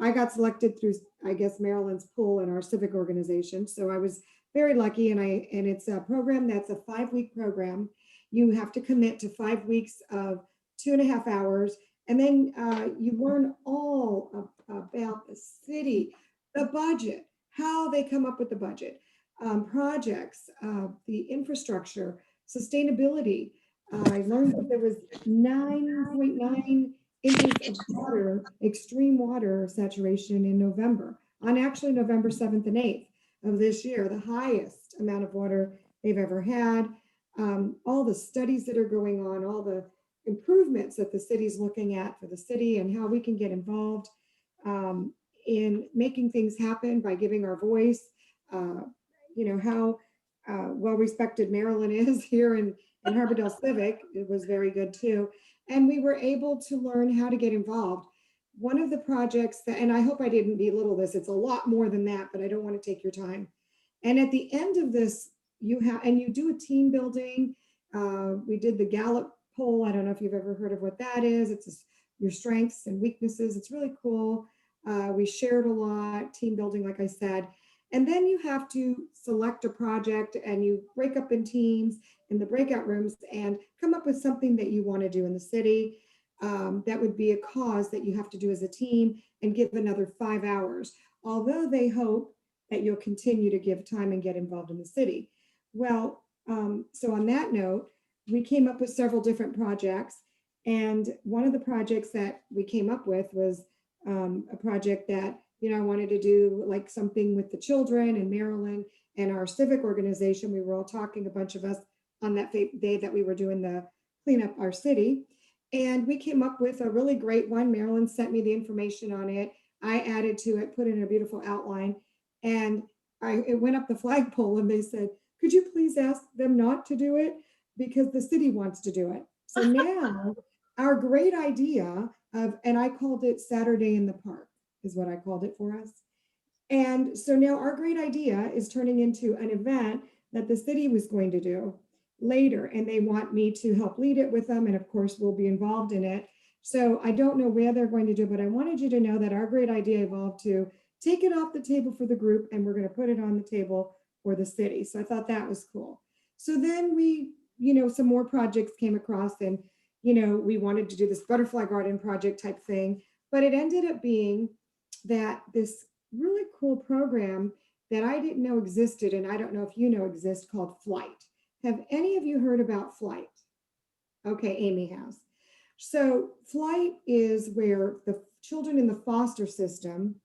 I got selected through, I guess, Maryland's pool in our civic organization. So I was very lucky, and it's a program that's a 5-week program. You have to commit to 5 weeks of 2.5 hours. And then you learn all about the city, the budget, how they come up with the budget, projects, the infrastructure, sustainability. I learned that there was 9.9 inches of water, extreme water saturation in November, on actually November 7th and 8th of this year, the highest amount of water they've ever had. All the studies that are going on, all the improvements that the city's looking at for the city, and how we can get involved in making things happen by giving our voice. You know, how well-respected Maryland is here in Harbordale Civic. It was very good too. And we were able to learn how to get involved. One of the projects that, and I hope I didn't belittle this, it's a lot more than that, but I don't want to take your time. And at the end of this, you do a team building. We did the Gallup poll. I don't know if you've ever heard of what that is. It's your strengths and weaknesses. It's really cool. We shared a lot, team building, like I said. And then you have to select a project, and you break up in teams in the breakout rooms and come up with something that you want to do in the city. That would be a cause that you have to do as a team, and give another 5 hours, although they hope that you'll continue to give time and get involved in the city. Well, so on that note, we came up with several different projects. And one of the projects that we came up with was a project that, you know, I wanted to do like something with the children in Maryland and our civic organization. We were all talking, a bunch of us, on that day that we were doing the clean up our city. And we came up with a really great one. Maryland sent me the information on it. I added to it, put in a beautiful outline, and it went up the flagpole, and they said, could you please ask them not to do it because the city wants to do it. So now our great idea of, and I called it Saturday in the Park, is what I called it for us. And so now our great idea is turning into an event that the city was going to do later, and they want me to help lead it with them. And of course, we'll be involved in it. So I don't know where they're going to do, but I wanted you to know that our great idea evolved to take it off the table for the group, and we're going to put it on the table for the city. So I thought that was cool. So then we, you know, some more projects came across, and, you know, we wanted to do this butterfly garden project type thing, but it ended up being that this really cool program that I didn't know existed, and I don't know if you know exists, called Flight. Have any of you heard about Flight? Okay, Amy has. So Flight is where the children in the foster system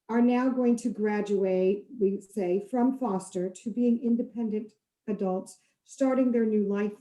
are now going to graduate, we say, from foster to being independent adults, starting their new life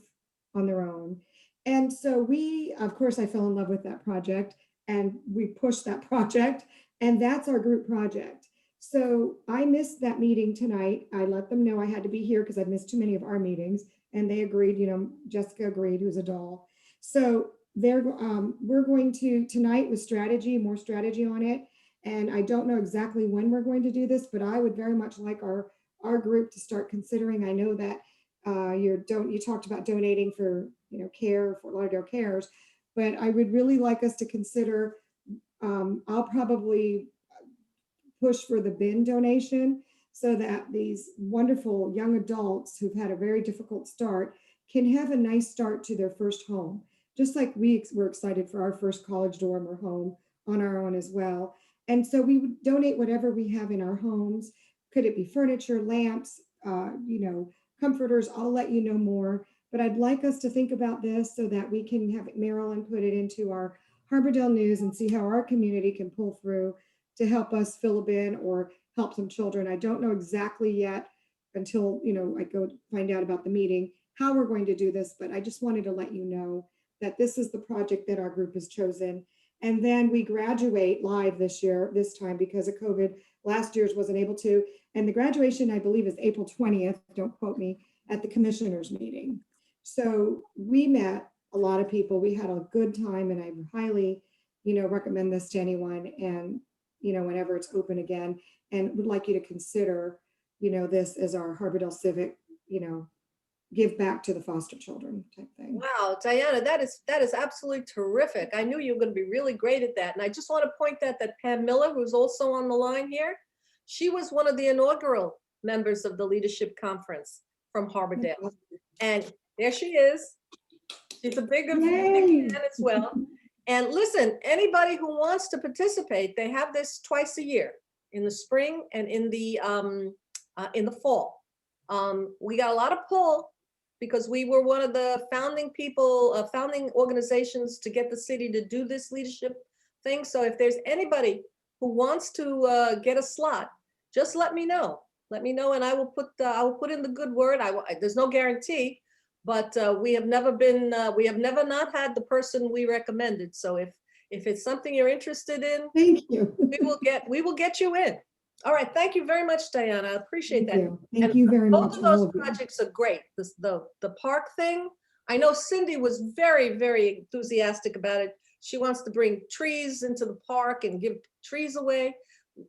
on their own. And so we, of course, I fell in love with that project, and we pushed that project, and that's our group project. So I missed that meeting tonight. I let them know I had to be here because I missed too many of our meetings, and they agreed, you know, Jessica agreed, who's a doll. So we're going to, tonight with strategy, more strategy on it. And I don't know exactly when we're going to do this, but I would very much like our group to start considering. I know that you talked about donating for, you know, care, for Lauderdale Cares, but I would really like us to consider, I'll probably push for the bin donation so that these wonderful young adults who've had a very difficult start can have a nice start to their first home. Just like we were excited for our first college dorm or home on our own as well. And so we would donate whatever we have in our homes. Could it be furniture, lamps, you know, comforters? I'll let you know more. But I'd like us to think about this so that we can have Maryland put it into our Harbordale News and see how our community can pull through to help us fill a bin or help some children. I don't know exactly yet until, you know, I go find out about the meeting, how we're going to do this, but I just wanted to let you know that this is the project that our group has chosen. And then we graduate live this time because of COVID. Last year's wasn't able to. And the graduation, I believe, is April 20th, don't quote me, at the commissioners meeting. So we met a lot of people. We had a good time, and I highly, you know, recommend this to anyone. And whenever it's open again. And would like you to consider, this as our Harbordale Civic, give back to the foster children type thing. Wow, Diana, that is absolutely terrific. I knew you were going to be really great at that. And I just want to point out that Pam Miller, who's also on the line here, she was one of the inaugural members of the Leadership Conference from Harbordale. And there she is. She's a big fan as well. And listen, anybody who wants to participate, they have this twice a year, in the spring and in the fall. We got a lot of pull because we were one of the founding people, founding organizations to get the city to do this leadership thing. So if there's anybody who wants to get a slot, just let me know. Let me know, and I will put in the good word. There's no guarantee, but we have never not had the person we recommended. So if it's something you're interested in, thank you. we will get you in. All right, thank you very much, Diana. I appreciate that. Thank you very much. Both of those projects are great. The park thing, I know Cindy was very, very enthusiastic about it. She wants to bring trees into the park and give trees away.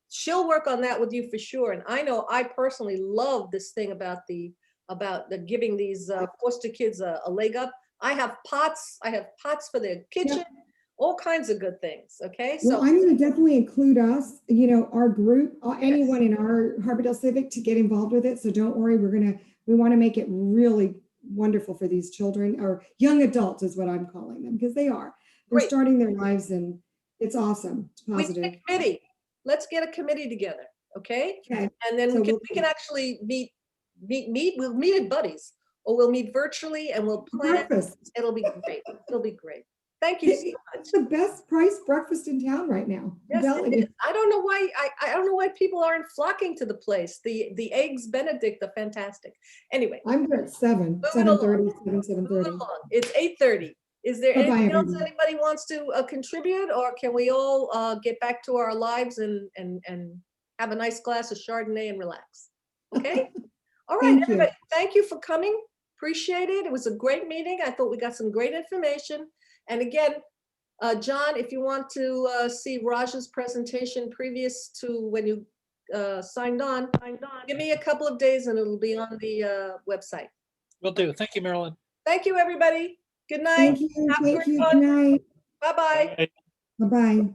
She'll work on that with you for sure. And I know I personally love this thing about the giving these foster kids a leg up. I have pots for their kitchen. Yeah. All kinds of good things. Okay. So I'm going to definitely include us, our group, anyone in our Harbordale Civic to get involved with it. So don't worry. We want to make it really wonderful for these children, or young adults is what I'm calling them, because they are. They're starting their lives, and it's awesome. It's positive. We need a committee. Let's get a committee together. Okay. And then we can actually meet. We'll meet at Buddy's, or we'll meet virtually, and we'll plan. Breakfast. It'll be great. It'll be great. Thank you so much. It's the best priced breakfast in town right now. Yes, I don't know why. I don't know why people aren't flocking to the place. The eggs Benedict are fantastic. Anyway, I'm here at 7:30. It's 8:30. Is there anything else anybody wants to contribute, or can we all get back to our lives and have a nice glass of Chardonnay and relax? Okay. All right, everybody. Thank you for coming. Appreciate it. It was a great meeting. I thought we got some great information. And again, John, if you want to see Raj's presentation previous to when you signed on, give me a couple of days and it'll be on the website. Will do. Thank you, Marilyn. Thank you, everybody. Good night. Thank you. Have Thank you. fun. Good night. Bye-bye. Bye-bye.